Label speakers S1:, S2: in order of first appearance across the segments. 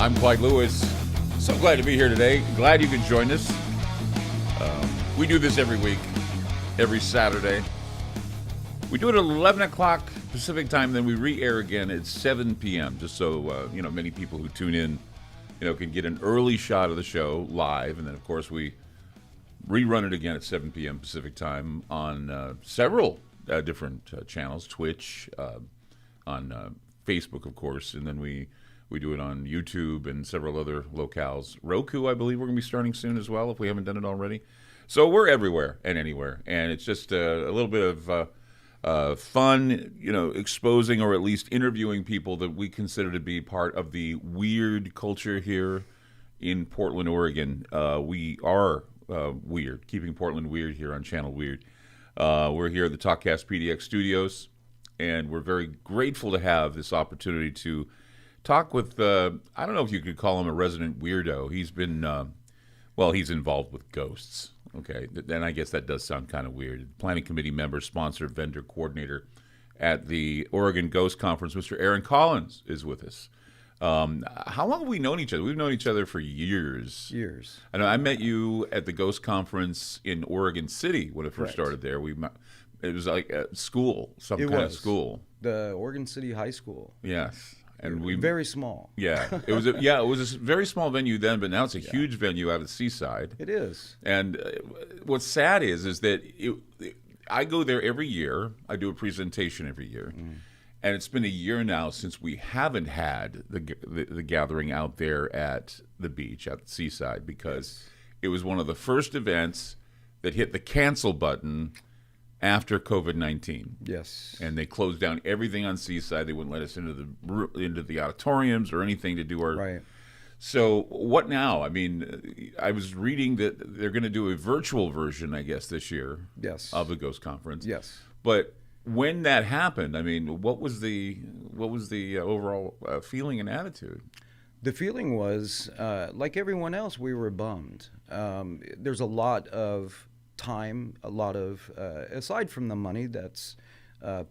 S1: I'm Clyde Lewis. So glad to be here today. Glad you could join us. We do this every week, every Saturday. We do it at 11 o'clock Pacific time, then we re-air again at 7 p.m., just so, many people who tune in, can get an early shot of the show live. And then, of course, we rerun it again at 7 p.m. Pacific time on several different channels, Twitch, on Facebook, of course, and then we do it on YouTube and several other locales. Roku, I believe we're going to be starting soon as well, if we haven't done it already. So we're everywhere and anywhere, and it's just a little bit of fun, exposing or at least interviewing people that we consider to be part of the weird culture here in Portland, Oregon. We are weird, keeping Portland weird here on Channel Weird. We're here at the TalkCast PDX studios, and we're very grateful to have this opportunity to talk with, I don't know if you could call him a resident weirdo. He's been, he's involved with ghosts. Okay, then I guess that does sound kind of weird. Planning committee member, sponsor, vendor, coordinator at the Oregon Ghost Conference, Mr. Aaron Collins is with us. How long have we known each other? We've known each other for years. I know I met you at the Ghost Conference in Oregon City when it first started there. It was like a school, some kind of school.
S2: The Oregon City High School.
S1: Yes. And
S2: very small.
S1: Yeah, it was a very small venue then, but now it's a huge venue out at Seaside.
S2: It is.
S1: And what's sad is that I go there every year. I do a presentation every year, and it's been a year now since we haven't had the gathering out there at the beach at Seaside, because it was one of the first events that hit the cancel button after COVID-19.
S2: Yes.
S1: And they closed down everything on Seaside. They wouldn't let us into the auditoriums or anything to do our...
S2: Right.
S1: So what now? I mean, I was reading that they're going to do a virtual version, I guess, this year.
S2: Yes.
S1: Of the Ghost Conference.
S2: Yes.
S1: But when that happened, I mean, what was the overall feeling and attitude?
S2: The feeling was, like everyone else, we were bummed. There's a lot of time, a lot of, aside from the money that's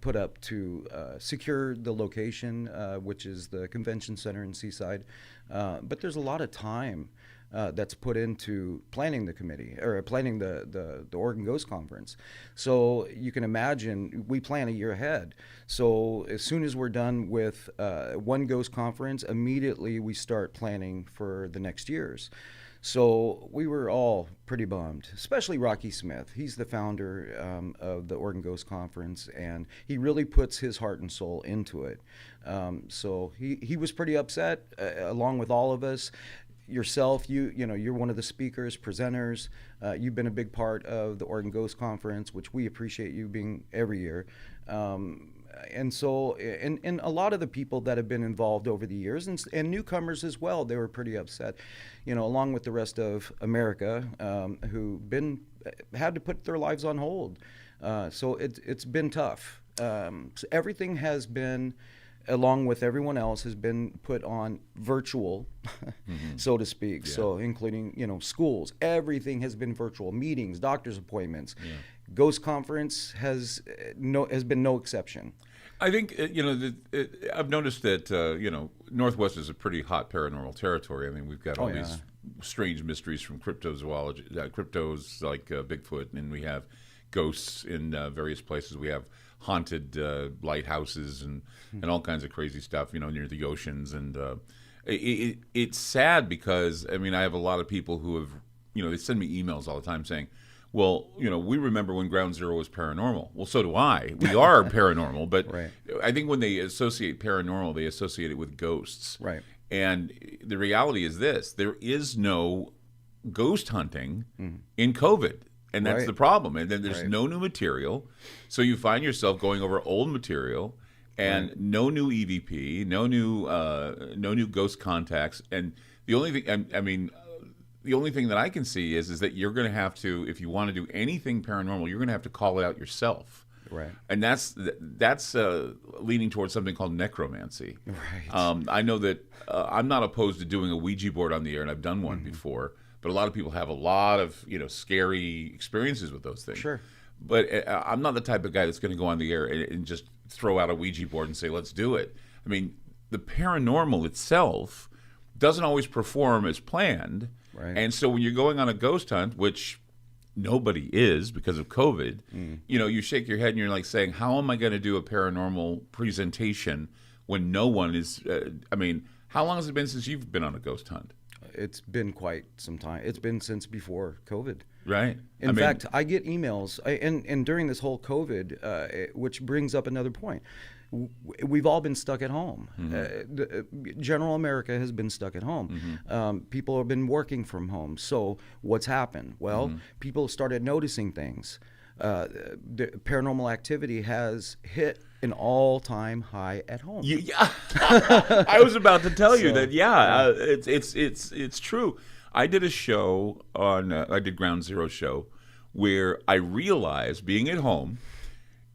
S2: put up to secure the location, which is the convention center in Seaside, but there's a lot of time that's put into planning the committee, or planning the Oregon Ghost Conference. So you can imagine, we plan a year ahead. So as soon as we're done with one Ghost Conference, immediately we start planning for the next year's. So we were all pretty bummed, especially Rocky Smith. He's the founder of the Oregon Ghost Conference, and he really puts his heart and soul into it. So he was pretty upset, along with all of us. Yourself, you're one of the speakers, presenters. You've been a big part of the Oregon Ghost Conference, which we appreciate you being every year. And so, and a lot of the people that have been involved over the years, and newcomers as well, they were pretty upset, along with the rest of America, who had to put their lives on hold. So it's been tough. So everything has been, along with everyone else, has been put on virtual, so to speak. Yeah. So including, schools, everything has been virtual, meetings, doctor's appointments. Yeah. Ghost Conference has been no exception.
S1: I think, I've noticed that, Northwest is a pretty hot paranormal territory. I mean, we've got all these strange mysteries from cryptozoology, cryptos like Bigfoot, and we have ghosts in various places. We have haunted lighthouses and all kinds of crazy stuff, near the oceans. And it's sad because, I mean, I have a lot of people who have, they send me emails all the time saying, well, we remember when Ground Zero was paranormal. Well, so do I. We are paranormal, but right. I think when they associate paranormal, they associate it with ghosts.
S2: Right.
S1: And the reality is this: there is no ghost hunting in COVID. And that's the problem. And then there's no new material. So you find yourself going over old material and no new EVP, no new ghost contacts. And the only thing, the only thing that I can see is that you're going to have to, if you want to do anything paranormal, you're going to have to call it out yourself.
S2: Right.
S1: And that's leaning towards something called necromancy.
S2: Right.
S1: I know that I'm not opposed to doing a Ouija board on the air, and I've done one before. But a lot of people have a lot of scary experiences with those things.
S2: Sure.
S1: But I'm not the type of guy that's going to go on the air and just throw out a Ouija board and say, let's do it. I mean, the paranormal itself doesn't always perform as planned.
S2: Right.
S1: And so when you're going on a ghost hunt, which nobody is because of COVID, you shake your head and you're like saying, how am I going to do a paranormal presentation when no one is, how long has it been since you've been on a ghost hunt?
S2: It's been quite some time. It's been since before COVID.
S1: Right.
S2: In fact, I get emails, and during this whole COVID, which brings up another point. We've all been stuck at home. General America has been stuck at home. People have been working from home. So what's happened? Well, people started noticing things. The paranormal activity has hit an all-time high at home.
S1: I was about to tell you that. It's true. I did a show I did Ground Zero show where I realized, being at home,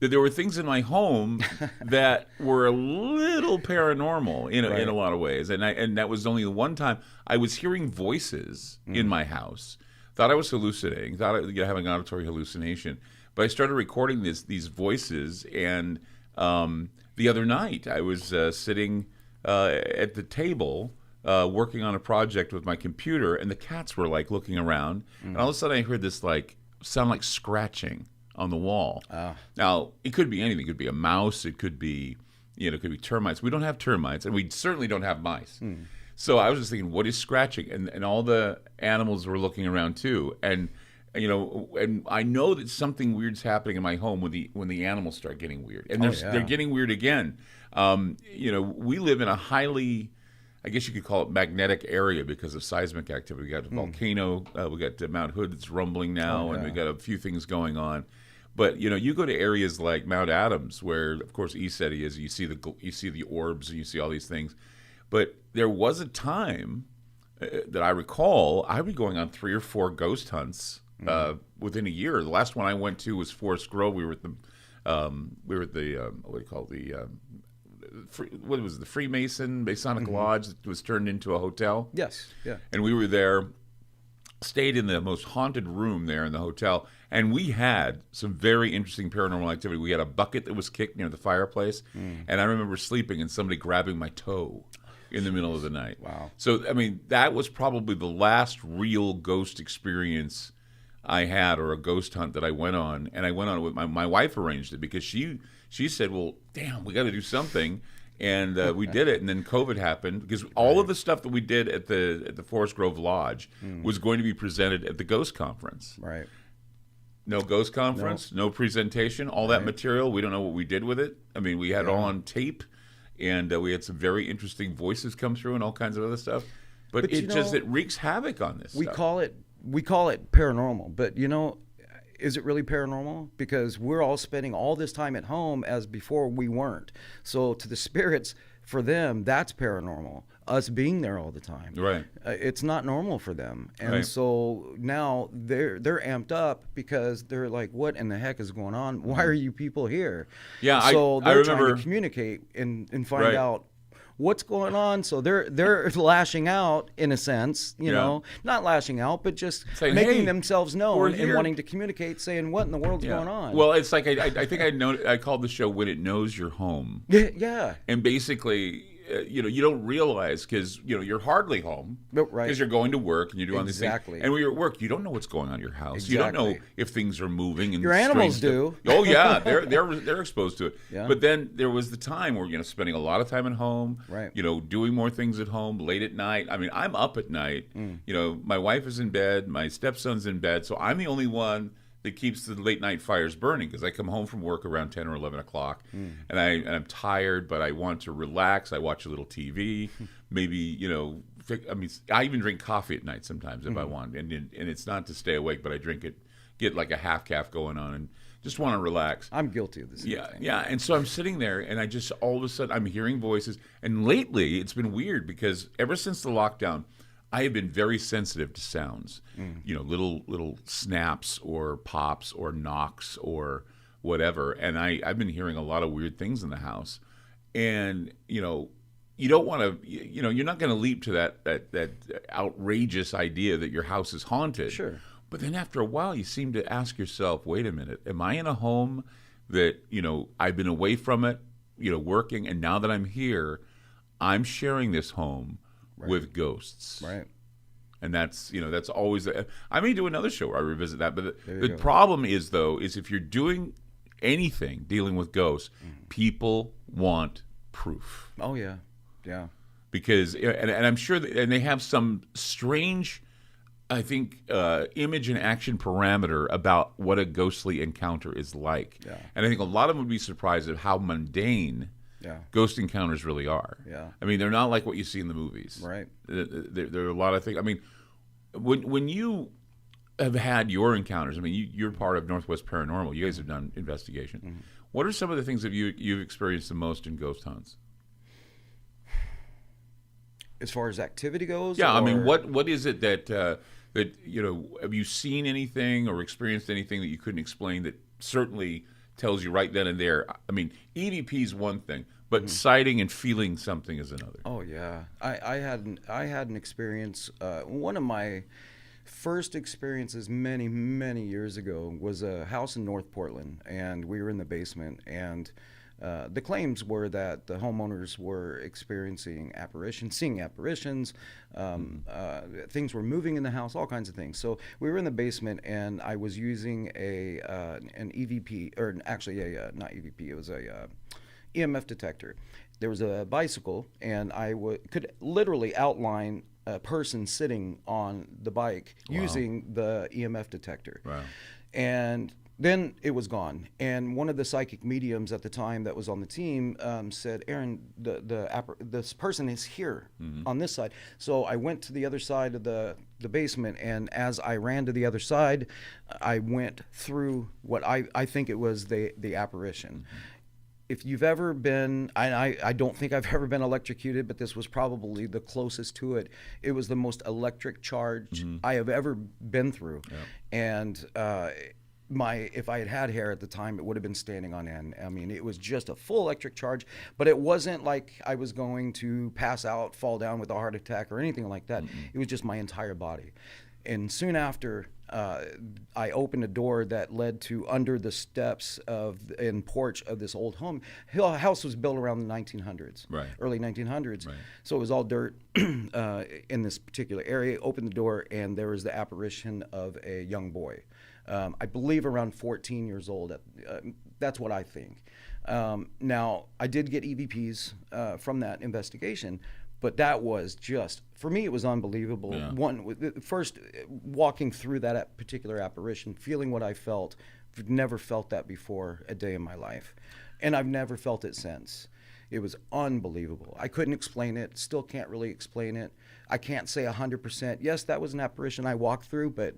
S1: that there were things in my home that were a little paranormal in a lot of ways, and that was only the one time I was hearing voices in my house. Thought I was hallucinating. Thought I was having an auditory hallucination, but I started recording these voices. And the other night, I was sitting at the table working on a project with my computer, and the cats were like looking around, and all of a sudden I heard this sound like scratching on the wall. Now, it could be anything. It could be a mouse. It could be, it could be termites. We don't have termites, and we certainly don't have mice. So I was just thinking, what is scratching? And all the animals were looking around too. And and I know that something weird's happening in my home when the animals start getting weird, and they're getting weird again. We live in a highly, I guess you could call it, magnetic area because of seismic activity. We got a volcano. We got Mount Hood that's rumbling now, and we got a few things going on. But you go to areas like Mount Adams, where of course ECETI is. You see the orbs, and you see all these things. But there was a time that I recall I would be going on 3 or 4 ghost hunts within a year. The last one I went to was Forest Grove. We were at the what do you call the Freemason Masonic Lodge that was turned into a hotel.
S2: Yes, yeah.
S1: And we were there, stayed in the most haunted room there in the hotel, and we had some very interesting paranormal activity. We had a bucket that was kicked near the fireplace, and I remember sleeping and somebody grabbing my toe in the middle of the night.
S2: Wow.
S1: So, that was probably the last real ghost experience I had, or a ghost hunt that I went on. And I went on it with my wife arranged it because she said, well, damn, we got to do something. And we did it, and then COVID happened because all of the stuff that we did at the Forest Grove Lodge was going to be presented at the Ghost Conference.
S2: Right.
S1: No Ghost Conference, no presentation, all that material. We don't know what we did with it. We had it all on tape, and we had some very interesting voices come through and all kinds of other stuff. But it wreaks havoc on this stuff.
S2: We call it paranormal, but is it really paranormal? Because we're all spending all this time at home as before we weren't. So to the spirits, for them, that's paranormal. Us being there all the time,
S1: right?
S2: It's not normal for them, and
S1: right.
S2: So now they're amped up because they're like, "What in the heck is going on? Why are you people here?"
S1: Yeah,
S2: so
S1: I
S2: they're
S1: remember
S2: trying to communicate and find out what's going on. So they're lashing out in a sense, not lashing out, but just
S1: saying,
S2: making
S1: hey,
S2: themselves known and wanting to communicate, saying, "What in the world's going on?"
S1: Well, it's like I think I called the show "When It Knows You're Home."
S2: Yeah.
S1: And basically, you don't realize because you're hardly home,
S2: right?
S1: Because you're going to work and you're doing these things.
S2: Exactly.
S1: And when you're at work, you don't know what's going on in your house.
S2: Exactly.
S1: You don't know if things are moving. And
S2: your animals do.
S1: Oh yeah, they're exposed to it.
S2: Yeah.
S1: But then there was the time where spending a lot of time at home.
S2: Right.
S1: Doing more things at home late at night. I'm up at night. My wife is in bed. My stepson's in bed. So I'm the only one that keeps the late night fires burning because I come home from work around 10 or 11 o'clock and I'm tired, but I want to relax. I watch a little TV, maybe, I even drink coffee at night sometimes if I want. And it's not to stay awake, but I drink it, get like a half calf going on and just want to relax.
S2: I'm guilty of this.
S1: Yeah. And so I'm sitting there and I just, all of a sudden I'm hearing voices. And lately it's been weird because ever since the lockdown, I have been very sensitive to sounds, little snaps or pops or knocks or whatever. And I've been hearing a lot of weird things in the house. And, you don't want to, you're not going to leap to that outrageous idea that your house is haunted.
S2: Sure.
S1: But then after a while, you seem to ask yourself, wait a minute, am I in a home that, I've been away from it, working, and now that I'm here, I'm sharing this home with ghosts.
S2: Right.
S1: And that's always. I may do another show where I revisit that. But the
S2: go.
S1: problem is, though, is if you're doing anything dealing with ghosts, people want proof.
S2: Oh, yeah. Yeah.
S1: Because, and I'm sure, and they have some strange, I think, image and action parameter about what a ghostly encounter is like.
S2: Yeah.
S1: And I think a lot of them would be surprised at how mundane ghost encounters really are.
S2: Yeah.
S1: I mean, they're not like what you see in the movies.
S2: Right.
S1: There are a lot of things. I mean, when you have had your encounters, I mean, you're part of Northwest Paranormal. You guys have done investigation. Mm-hmm. What are some of the things that you've experienced the most in ghost hunts?
S2: As far as activity goes?
S1: Yeah, I mean, what is it that have you seen anything or experienced anything that you couldn't explain that certainly tells you right then and there? I mean, EVP is one thing, but sighting and feeling something is another.
S2: Oh yeah, I had an experience. One of my first experiences many years ago was a house in North Portland, and we were in the basement, and the claims were that the homeowners were experiencing seeing apparitions, things were moving in the house, all kinds of things. So we were in the basement, and I was using an EVP, or actually not EVP, it was a EMF detector. There was a bicycle, and I could literally outline a person sitting on the bike using the EMF detector.
S1: Wow.
S2: And then it was gone. And one of the psychic mediums at the time that was on the team said, Aaron, this person is here on this side. So I went to the other side of the basement, and as I ran to the other side, I went through what I think it was the apparition. If you've ever been, I don't think I've ever been electrocuted, but this was probably the closest to it. It was the most electric charge I have ever been through. Yep. And if I had hair at the time, it would have been standing on end. I mean, it was just a full electric charge, but it wasn't like I was going to pass out, fall down with a heart attack or anything like that. It was just my entire body. And soon after, I opened a door that led to under the steps and porch of this old home. The house was built around the 1900s, early 1900s. Right. So it was all dirt in this particular area. Opened the door, and there was the apparition of a young boy. I believe around 14 years old. That's what I think. Now, I did get EVPs from that investigation, but that was just, for me, it was unbelievable. Yeah. First, walking through that particular apparition, feeling what I felt, I've never felt that before a day in my life. And I've never felt it since. It was unbelievable. I couldn't explain it, still can't really explain it. I can't say 100%, yes, that was an apparition I walked through, but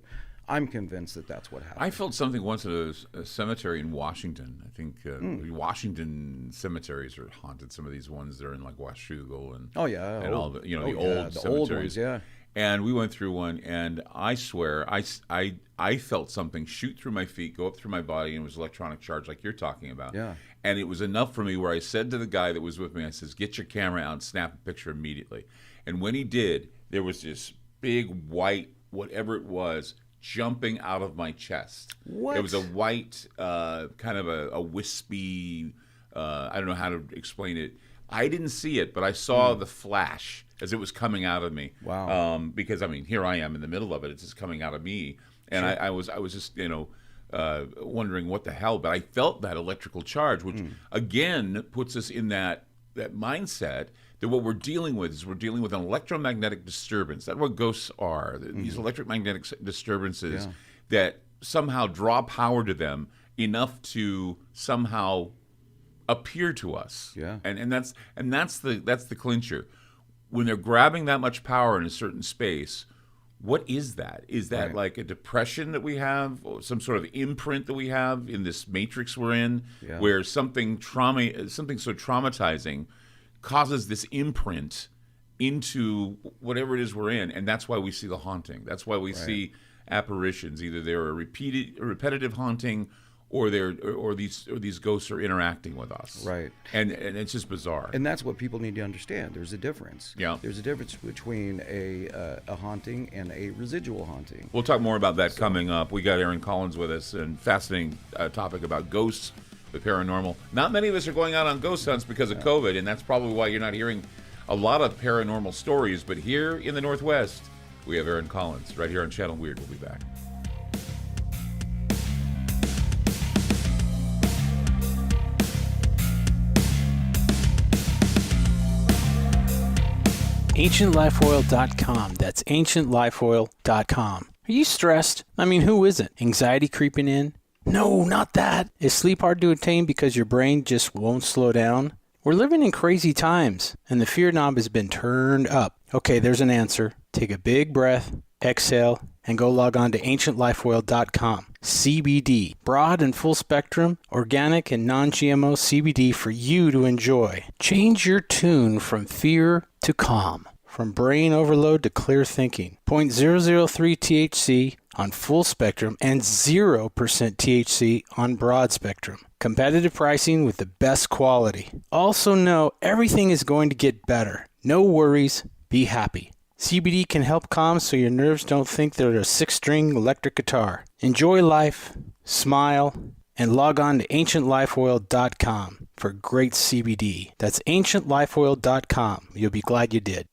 S2: I'm convinced that that's what happened.
S1: I felt something once at a cemetery in Washington. I think Washington cemeteries are haunted. Some of these ones that are in like Washougal and all the the old cemeteries.
S2: Old ones, yeah.
S1: And we went through one, and I swear I felt something shoot through my feet, go up through my body, and it was electronic charge like you're talking about.
S2: Yeah.
S1: And it was enough for me where I said to the guy that was with me, I says, "Get your camera out and snap a picture immediately." And when he did, there was this big white whatever it was jumping out of my chest.
S2: What?
S1: It was a white, kind of a wispy, I don't know how to explain it. I didn't see it, but I saw the flash as it was coming out of me.
S2: Wow.
S1: Because, I mean, here I am in the middle of it. It's just coming out of me. And sure. I was just, wondering what the hell. But I felt that electrical charge, which, again, puts us in that mindset that what we're dealing with is an electromagnetic disturbance. That's what ghosts are. These electromagnetic disturbances that somehow draw power to them enough to somehow appear to us.
S2: Yeah.
S1: And that's the clincher. When they're grabbing that much power in a certain space, what is that? Is that like a depression that we have, or some sort of imprint that we have in this matrix we're in, where something so traumatizing causes this imprint into whatever it is we're in, and that's why we see the haunting. That's why we see apparitions. Either they're a repetitive haunting, or these ghosts are interacting with us.
S2: Right.
S1: And it's just bizarre.
S2: And that's what people need to understand. There's a difference.
S1: Yeah.
S2: There's a difference between a haunting and a residual haunting.
S1: We'll talk more about that coming up. We got Aaron Collins with us, and fascinating topic about ghosts, the paranormal. Not many of us are going out on ghost hunts because of COVID, and that's probably why you're not hearing a lot of paranormal stories, but here in the Northwest, we have Aaron Collins right here on Channel Weird. We'll be back.
S3: AncientLifeOil.com. That's AncientLifeOil.com. Are you stressed? I mean, who isn't? Anxiety creeping in? No, not that. Is sleep hard to attain because your brain just won't slow down? We're living in crazy times, and the fear knob has been turned up. Okay, there's an answer. Take a big breath, exhale, and go log on to AncientLifeOil.com. CBD, broad and full spectrum, organic and non-GMO CBD for you to enjoy. Change your tune from fear to calm, from brain overload to clear thinking. 0.003 THC on full spectrum and 0% THC on broad spectrum. Competitive pricing with the best quality. Also know everything is going to get better. No worries, be happy. CBD can help calm so your nerves don't think they're a 6-string electric guitar. Enjoy life, smile, and log on to AncientLifeOil.com for great CBD. That's AncientLifeOil.com. You'll be glad you did.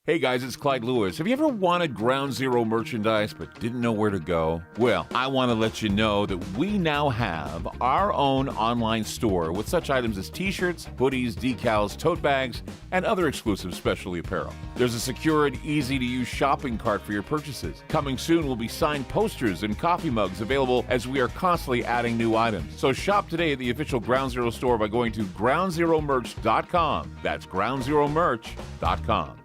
S1: Hey guys, it's Clyde Lewis. Have you ever wanted Ground Zero merchandise but didn't know where to go? Well, I want to let you know that we now have our own online store with such items as t-shirts, hoodies, decals, tote bags, and other exclusive specialty apparel. There's a secure and easy-to-use shopping cart for your purchases. Coming soon will be signed posters and coffee mugs available as we are constantly adding new items. So shop today at the official Ground Zero store by going to groundzeromerch.com. That's groundzeromerch.com.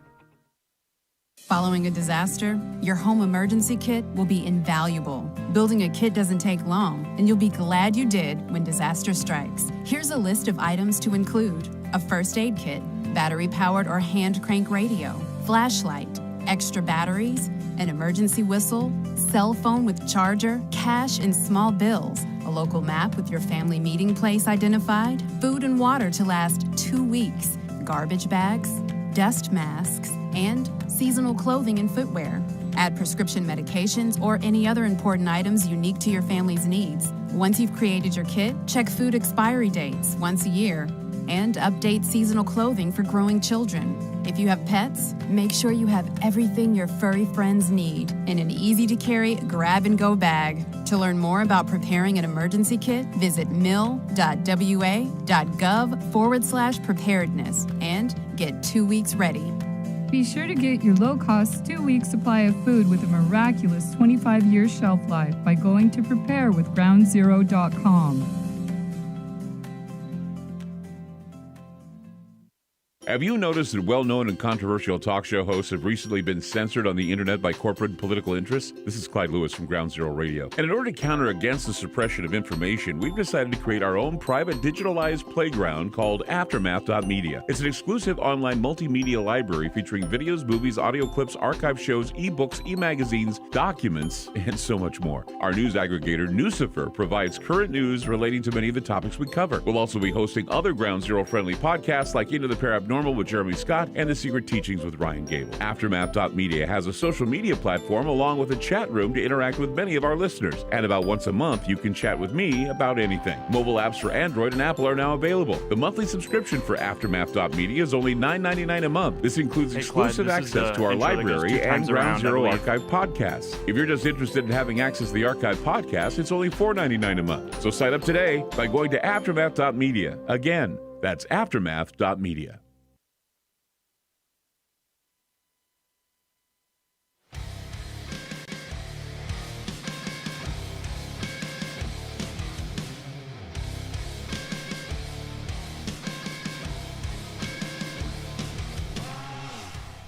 S4: Following a disaster, your home emergency kit will be invaluable. Building a kit doesn't take long, and you'll be glad you did when disaster strikes. Here's a list of items to include: a first aid kit, battery-powered or hand crank radio, flashlight, extra batteries, an emergency whistle, cell phone with charger, cash and small bills, a local map with your family meeting place identified, food and water to last 2 weeks, garbage bags, dust masks, and seasonal clothing and footwear. Add prescription medications or any other important items unique to your family's needs. Once you've created your kit, check food expiry dates once a year and update seasonal clothing for growing children. If you have pets, make sure you have everything your furry friends need in an easy-to-carry grab-and-go bag. To learn more about preparing an emergency kit, visit mil.wa.gov/preparedness and get 2 weeks ready.
S5: Be sure to get your low-cost 2-week supply of food with a miraculous 25-year shelf life by going to preparewithgroundzero.com.
S1: Have you noticed that well-known and controversial talk show hosts have recently been censored on the internet by corporate and political interests? This is Clyde Lewis from Ground Zero Radio. And in order to counter against the suppression of information, we've decided to create our own private digitalized playground called Aftermath.media. It's an exclusive online multimedia library featuring videos, movies, audio clips, archive shows, ebooks, e-magazines, documents, and so much more. Our news aggregator, Newsifer, provides current news relating to many of the topics we cover. We'll also be hosting other Ground Zero-friendly podcasts like Into the Paranormal with Jeremy Scott and The Secret Teachings with Ryan Gable. Aftermath.media has a social media platform along with a chat room to interact with many of our listeners. And about once a month, you can chat with me about anything. Mobile apps for Android and Apple are now available. The monthly subscription for Aftermath.media is only $9.99 a month. This includes exclusive access to our library and Ground Zero archive podcasts. If you're just interested in having access to the archive podcast, it's only $4.99 a month. So sign up today by going to Aftermath.media. Again, that's Aftermath.media.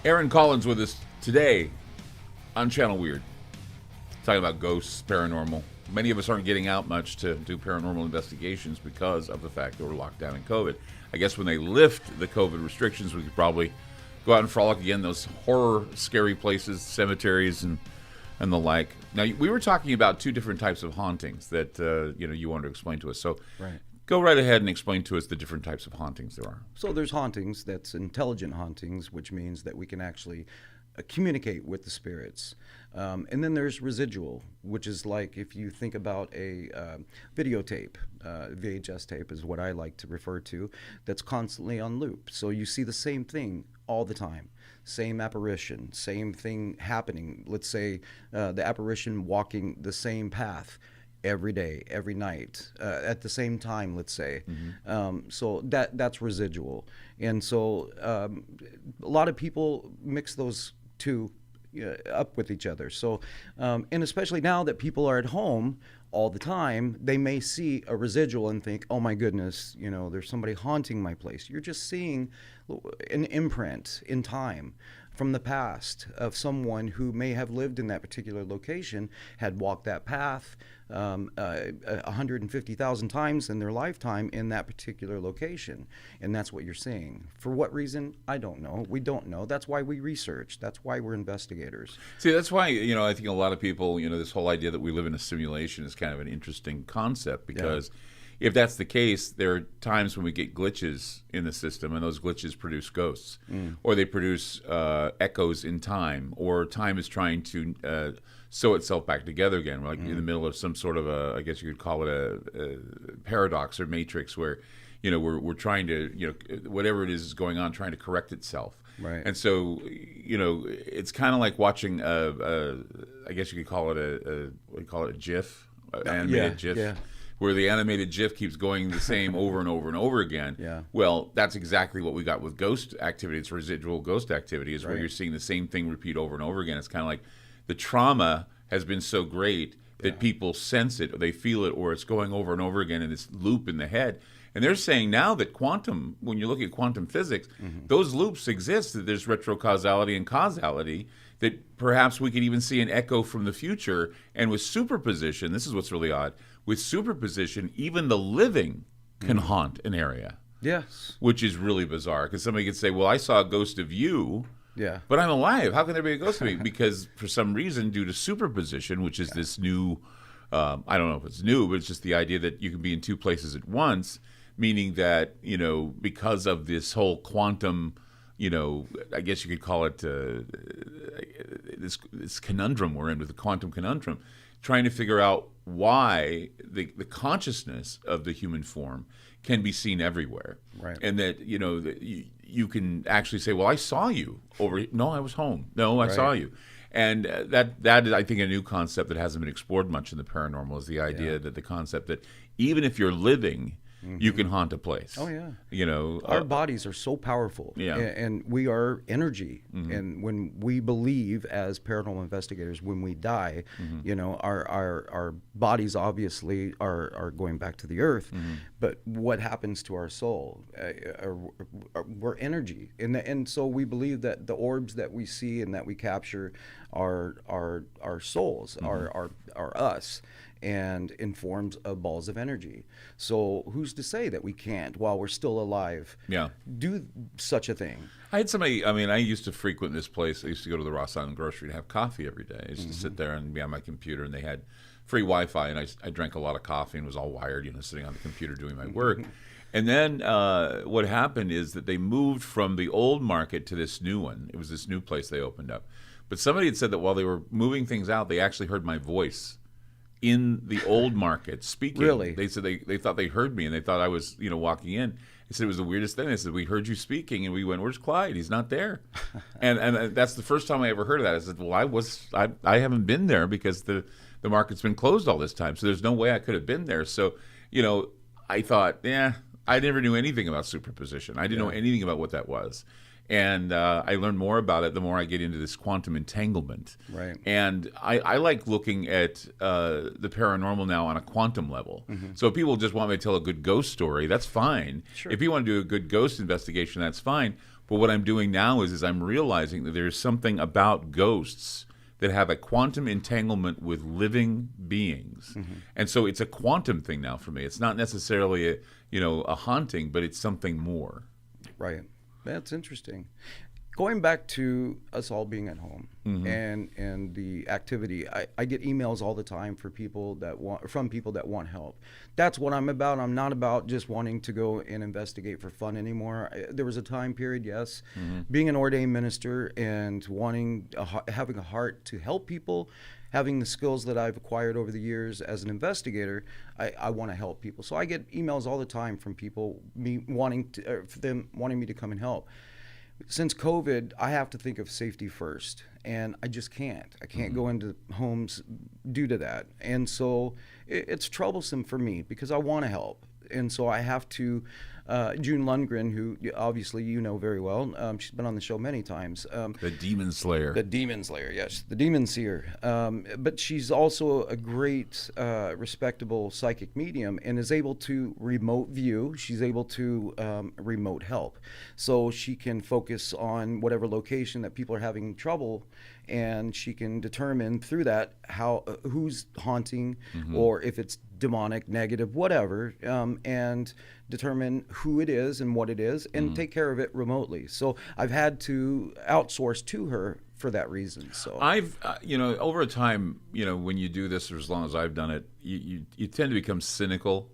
S1: Aaron Collins with us today on Channel Weird, talking about ghosts, paranormal. Many of us aren't getting out much to do paranormal investigations because of the fact that we're locked down in COVID. I guess when they lift the COVID restrictions, we could probably go out and frolic again, those horror, scary places, cemeteries, and the like. Now, we were talking about two different types of hauntings that you wanted to explain to us. So,
S2: Right.
S1: Go right ahead and explain to us the different types of hauntings there are.
S2: So there's hauntings, that's intelligent hauntings, which means that we can actually communicate with the spirits. And then there's residual, which is like if you think about a videotape, VHS tape is what I like to refer to, that's constantly on loop. So you see the same thing all the time, same apparition, same thing happening. Let's say the apparition walking the same path every day, every night, at the same time, let's say. So that's residual. And so a lot of people mix those two up with each other. So, and especially now that people are at home all the time, they may see a residual and think, oh my goodness, there's somebody haunting my place. You're just seeing an imprint in time from the past of someone who may have lived in that particular location, had walked that path 150,000 times in their lifetime in that particular location. And that's what you're seeing. For what reason? I don't know. We don't know. That's why we research. That's why we're investigators.
S1: See, that's why, I think a lot of people, this whole idea that we live in a simulation is kind of an interesting concept, because if that's the case, there are times when we get glitches in the system, and those glitches produce ghosts, or they produce echoes in time, or time is trying to sew itself back together again. We're like in the middle of some sort of I guess you could call it a paradox or matrix, where we're trying to whatever it is going on, trying to correct itself.
S2: Right.
S1: And so it's kind of like watching I guess you could call it a GIF, animated GIF. Yeah. Where the animated GIF keeps going the same over and over and over again.
S2: Yeah.
S1: Well, that's exactly what we got with ghost activity. It's residual ghost activity, is where you're seeing the same thing repeat over and over again. It's kind of like the trauma has been so great that people sense it, or they feel it, or it's going over and over again in this loop in the head. And they're saying now that when you look at quantum physics, those loops exist, that there's retrocausality and causality, that perhaps we could even see an echo from the future. And with superposition, this is what's really odd, with superposition, even the living can haunt an area.
S2: Yes.
S1: Which is really bizarre, because somebody could say, well, I saw a ghost of you,
S2: but
S1: I'm alive. How can there be a ghost of me? Because for some reason, due to superposition, which is this new, I don't know if it's new, but it's just the idea that you can be in two places at once, meaning that, because of this whole quantum, I guess you could call it this conundrum we're in with the quantum conundrum, trying to figure out why the consciousness of the human form can be seen everywhere.
S2: Right.
S1: And that, that you can actually say, well, I saw you over. No, I was home. No, I saw you. And that is, I think, a new concept that hasn't been explored much in the paranormal, is the idea that the concept that even if you're living, you can haunt a place.
S2: Oh, yeah. Our bodies are so powerful.
S1: Yeah.
S2: And we are energy. And when we believe, as paranormal investigators, when we die, our bodies obviously are going back to the earth. But what happens to our soul? We're energy. And so we believe that the orbs that we see and that we capture are our souls, are us, and in forms of balls of energy. So who's to say that we can't, while we're still alive, do such a thing?
S1: I had somebody, I used to frequent this place. I used to go to the Ross Island Grocery to have coffee every day. I used to sit there and be on my computer, and they had free Wi-Fi, and I drank a lot of coffee and was all wired, sitting on the computer doing my work. And then what happened is that they moved from the old market to this new one. It was this new place they opened up. But somebody had said that while they were moving things out, they actually heard my voice in the old market speaking.
S2: Really?
S1: They said they thought they heard me, and they thought I was walking in. They said it was the weirdest thing. They said, we heard you speaking, and we went, where's Clyde? He's not there. and that's the first time I ever heard of that. I said, well, I haven't been there because the market's been closed all this time, so there's no way I could have been there. So I thought, I never knew anything about superposition. I didn't know anything about what that was. And I learn more about it the more I get into this quantum entanglement.
S2: Right.
S1: And I like looking at the paranormal now on a quantum level. So if people just want me to tell a good ghost story, that's fine.
S2: Sure.
S1: If you want to do a good ghost investigation, that's fine. But what I'm doing now is I'm realizing that there's something about ghosts that have a quantum entanglement with living beings. And so it's a quantum thing now for me. It's not necessarily a haunting, but it's something more.
S2: Right. That's interesting. Going back to us all being at home and the activity, I get emails all the time from people that want help. That's what I'm about. I'm not about just wanting to go and investigate for fun anymore. There was a time period, yes, being an ordained minister and having a heart to help people, having the skills that I've acquired over the years as an investigator, I want to help people. So I get emails all the time from people wanting me to come and help. Since COVID, I have to think of safety first, and I just can't. I can't go into homes due to that. And so it's troublesome for me because I want to help. And so I have to, June Lundgren, who obviously you know very well, she's been on the show many times.
S1: The Demon Slayer.
S2: The Demon Slayer, yes, the Demon Seer. But she's also a great, respectable psychic medium and is able to remote view. She's able to remote help. So she can focus on whatever location that people are having trouble, and she can determine through that who's haunting or if it's demonic, negative, whatever, and determine who it is and what it is and take care of it remotely. So I've had to outsource to her for that reason. So
S1: I've, over a time, when you do this, or as long as I've done it, you tend to become cynical,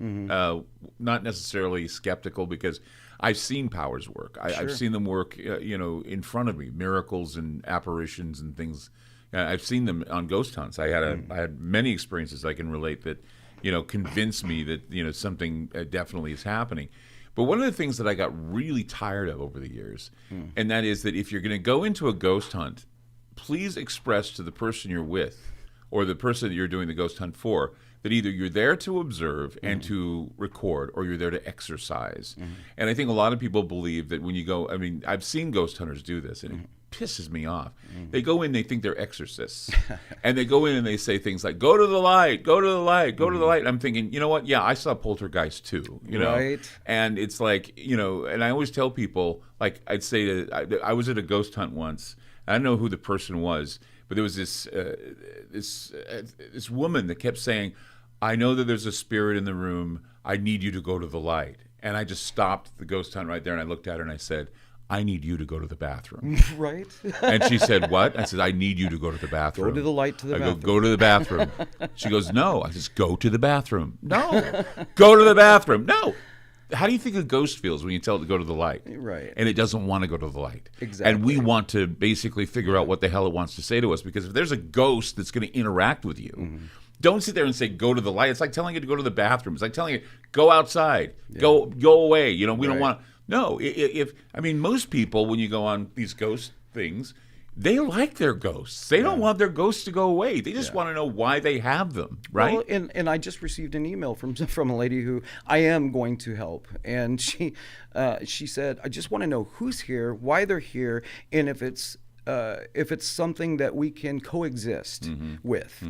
S1: not necessarily skeptical, because I've seen powers work. I've seen them work, in front of me, miracles and apparitions and things. I've seen them on ghost hunts. I had many experiences I can relate that, convince me that, something definitely is happening. But one of the things that I got really tired of over the years, and that is that if you're going to go into a ghost hunt, please express to the person you're with or the person that you're doing the ghost hunt for that either you're there to observe and to record, or you're there to exercise. And I think a lot of people believe that when you go, I've seen ghost hunters do this, and it pisses me off. They go in, they think they're exorcists. And they go in and they say things like, go to the light, go to the light, go to the light. And I'm thinking, you know what? Yeah, I saw Poltergeist too,
S2: Right.
S1: And it's like, and I always tell people, like I'd say I was at a ghost hunt once. I don't know who the person was, but there was this woman that kept saying, I know that there's a spirit in the room. I need you to go to the light. And I just stopped the ghost hunt right there, and I looked at her and I said, I need you to go to the bathroom.
S2: Right.
S1: And she said, what? I said, I need you to go to the bathroom.
S2: Go to the light to the bathroom.
S1: Go to the bathroom. She goes, no. I says, go to the bathroom. No. Go to the bathroom. No. How do you think a ghost feels when you tell it to go to the light?
S2: Right.
S1: And it doesn't want to go to the light.
S2: Exactly.
S1: And we want to basically figure out what the hell it wants to say to us, because if there's a ghost that's going to interact with you, don't sit there and say, go to the light. It's like telling you to go to the bathroom. It's like telling you, go outside. Go away. We don't want to. No. Most people, when you go on these ghost things, they like their ghosts. They don't want their ghosts to go away. They just want to know why they have them, right?
S2: Well, and I just received an email from a lady who I am going to help, and she said, I just want to know who's here, why they're here, and if it's something that we can coexist with.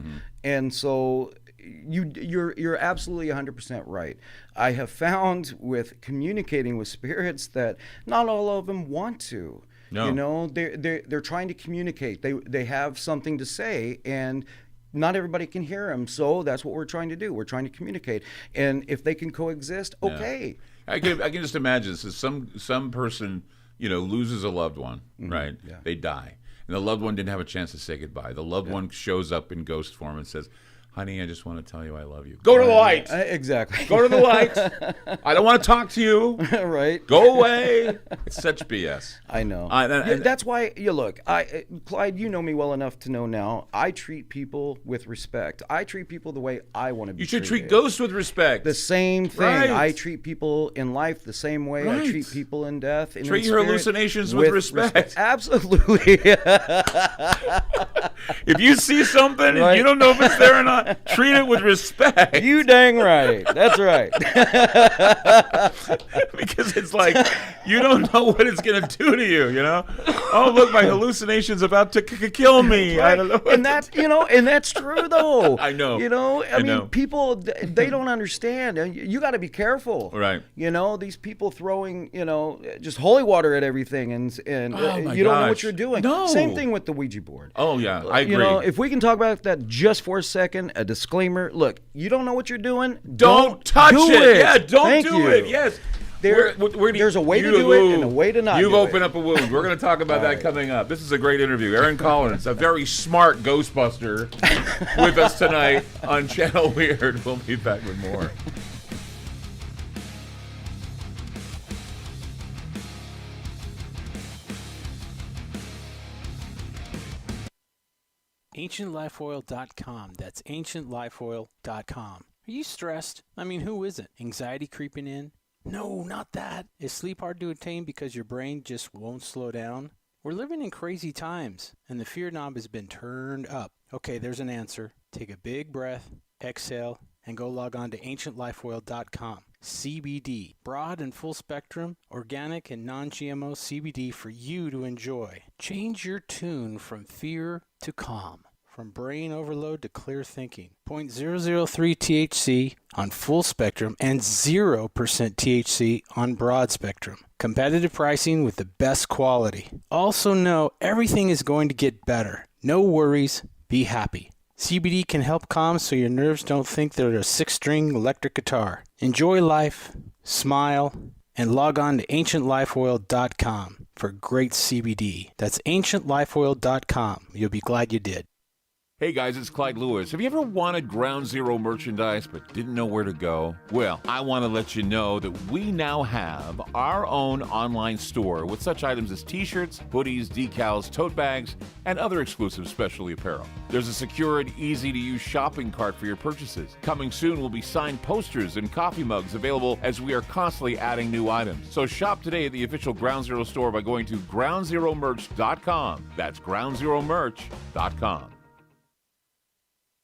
S2: And so you're absolutely 100% right. I have found with communicating with spirits that not all of them want to. No. They're trying to communicate. They have something to say, and not everybody can hear them. So that's what we're trying to do. We're trying to communicate, and if they can coexist, okay.
S1: I can just imagine this. Some person loses a loved one, right? Yeah. They die, and the loved one didn't have a chance to say goodbye. The loved one shows up in ghost form and says, honey, I just want to tell you I love you. Go to the light.
S2: Exactly.
S1: Go to the light. I don't want to talk to you.
S2: Right.
S1: Go away. It's such BS.
S2: I know. That's why, look, Clyde, you know me well enough to know now, I treat people with respect. I treat people the way I want to be treated.
S1: You should treat ghosts with respect.
S2: The same thing.
S1: Right.
S2: I treat people in life the same way I treat people in death. And
S1: treat your hallucinations with respect.
S2: Absolutely.
S1: If you see something and you don't know if it's there or not, treat it with respect.
S2: You dang right. That's right.
S1: Because it's like, you don't know what it's going to do to you, Oh, look, my hallucination's about to kill me.
S2: Right.
S1: I don't know.
S2: And that's, and that's true, though.
S1: I know.
S2: I mean, people, they don't understand. You got to be careful.
S1: Right.
S2: These people throwing, just holy water at everything, and you don't know what you're doing.
S1: No.
S2: Same thing with the Ouija board.
S1: Oh, yeah, I agree.
S2: If we can talk about that just for a second, a disclaimer. Look, you don't know what you're doing.
S1: Don't touch
S2: do
S1: it. Yeah, don't
S2: Thank
S1: do
S2: you.
S1: it. Yes.
S2: There's a way to do it and a way to not do it.
S1: You've opened up a wound. We're going to talk about that coming up. This is a great interview. Aaron Collins, a very smart Ghostbuster, with us tonight on Channel Weird. We'll be back with more.
S3: AncientLifeOil.com. That's AncientLifeOil.com. Are you stressed? I mean, who isn't? Anxiety creeping in? No, not that. Is sleep hard to attain because your brain just won't slow down? We're living in crazy times, and the fear knob has been turned up. Okay, there's an answer. Take a big breath, exhale, and go log on to AncientLifeOil.com. CBD, broad and full spectrum, organic and non-GMO CBD for you to enjoy. Change your tune from fear to calm, from brain overload to clear thinking. 0.003 THC on full spectrum and 0% THC on broad spectrum. Competitive pricing with the best quality. Also know everything is going to get better. No worries, be happy. CBD can help calm so your nerves don't think they're a 6-string electric guitar. Enjoy life, smile, and log on to AncientLifeOil.com for great CBD. That's AncientLifeOil.com. You'll be glad you did.
S1: Hey guys, it's Clyde Lewis. Have you ever wanted Ground Zero merchandise but didn't know where to go? Well, I want to let you know that we now have our own online store with such items as t-shirts, hoodies, decals, tote bags, and other exclusive specialty apparel. There's a secure and easy-to-use shopping cart for your purchases. Coming soon will be signed posters and coffee mugs available as we are constantly adding new items. So shop today at the official Ground Zero store by going to groundzeromerch.com. That's groundzeromerch.com.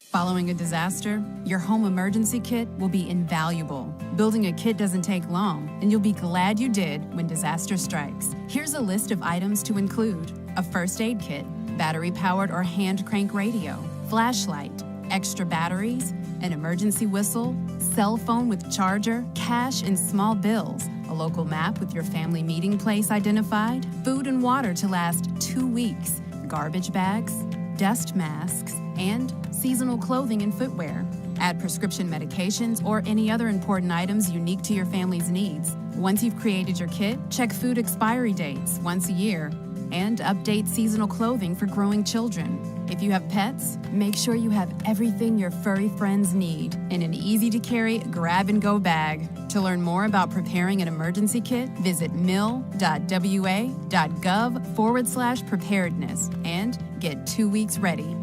S4: Following a disaster, your home emergency kit will be invaluable. Building a kit doesn't take long, and you'll be glad you did when disaster strikes. Here's a list of items to include: a first aid kit, battery-powered or hand crank radio, flashlight, extra batteries, an emergency whistle, cell phone with charger, cash and small bills, a local map with your family meeting place identified, food and water to last 2 weeks, garbage bags, dust masks, and seasonal clothing and footwear. Add prescription medications or any other important items unique to your family's needs. Once you've created your kit, check food expiry dates once a year and update seasonal clothing for growing children. If you have pets, make sure you have everything your furry friends need in an easy-to-carry grab-and-go bag. To learn more about preparing an emergency kit, visit mil.wa.gov/preparedness and get 2 weeks ready.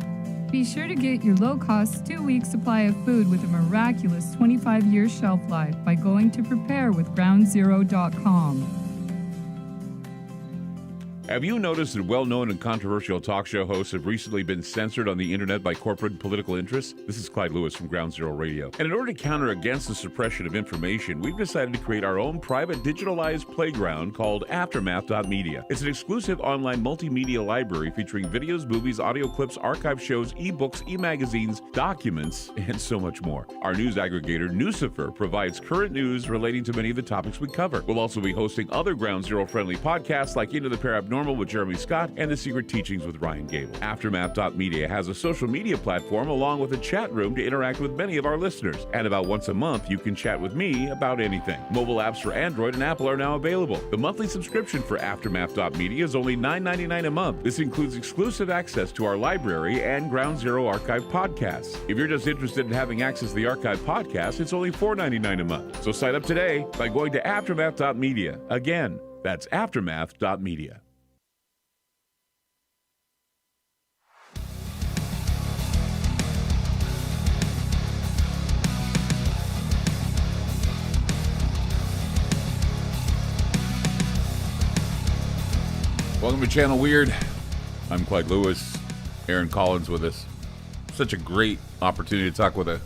S5: Be sure to get your low-cost 2-week supply of food with a miraculous 25-year shelf life by going to preparewithgroundzero.com.
S1: Have you noticed that well-known and controversial talk show hosts have recently been censored on the internet by corporate and political interests? This is Clyde Lewis from Ground Zero Radio. And in order to counter against the suppression of information, we've decided to create our own private digitalized playground called Aftermath.media. It's an exclusive online multimedia library featuring videos, movies, audio clips, archive shows, ebooks, e-magazines, documents, and so much more. Our news aggregator, Newsifer, provides current news relating to many of the topics we cover. We'll also be hosting other Ground Zero-friendly podcasts like Into the Paranormal with Jeremy Scott and The Secret Teachings with Ryan Gable. Aftermath.media has a social media platform along with a chat room to interact with many of our listeners. And about once a month, you can chat with me about anything. Mobile apps for Android and Apple are now available. The monthly subscription for Aftermath.media is only $9.99 a month. This includes exclusive access to our library and Ground Zero archive podcasts. If you're just interested in having access to the archive podcast, it's only $4.99 a month. So sign up today by going to Aftermath.media. Again, that's Aftermath.media. Welcome to Channel Weird. I'm Clyde Lewis. Aaron Collins with us. Such a great opportunity to talk with a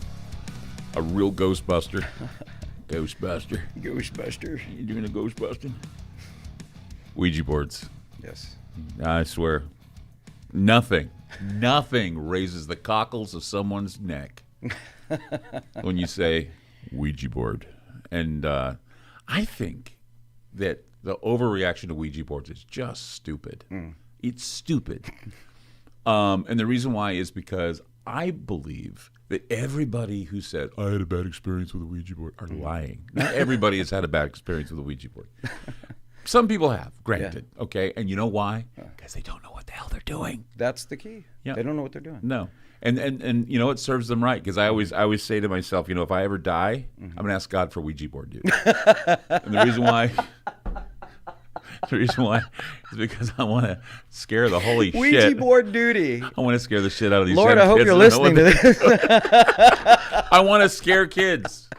S1: real Ghostbuster. Ghostbuster. You doing a Ghostbusting? Ouija boards.
S2: Yes.
S1: I swear. Nothing raises the cockles of someone's neck when you say Ouija board. And I think that the overreaction to Ouija boards is just stupid. It's stupid. And the reason why is because I believe that everybody who said, I had a bad experience with a Ouija board, are lying. Not everybody has had a bad experience with a Ouija board. Some people have, granted, okay? And you know why? Because they don't know what the hell they're doing.
S2: That's the key.
S1: Yeah.
S2: They don't know what they're doing.
S1: No. And you know, it serves them right, because I always say to myself, you know, if I ever die, I'm going to ask God for a Ouija board, dude. And the reason why is because I want to scare the holy
S2: Ouija
S1: shit.
S2: board duty.
S1: I want to scare the shit out of these
S2: Lord,
S1: young
S2: I hope
S1: kids
S2: you're
S1: that don't know
S2: listening to
S1: what
S2: this.
S1: I want to scare kids.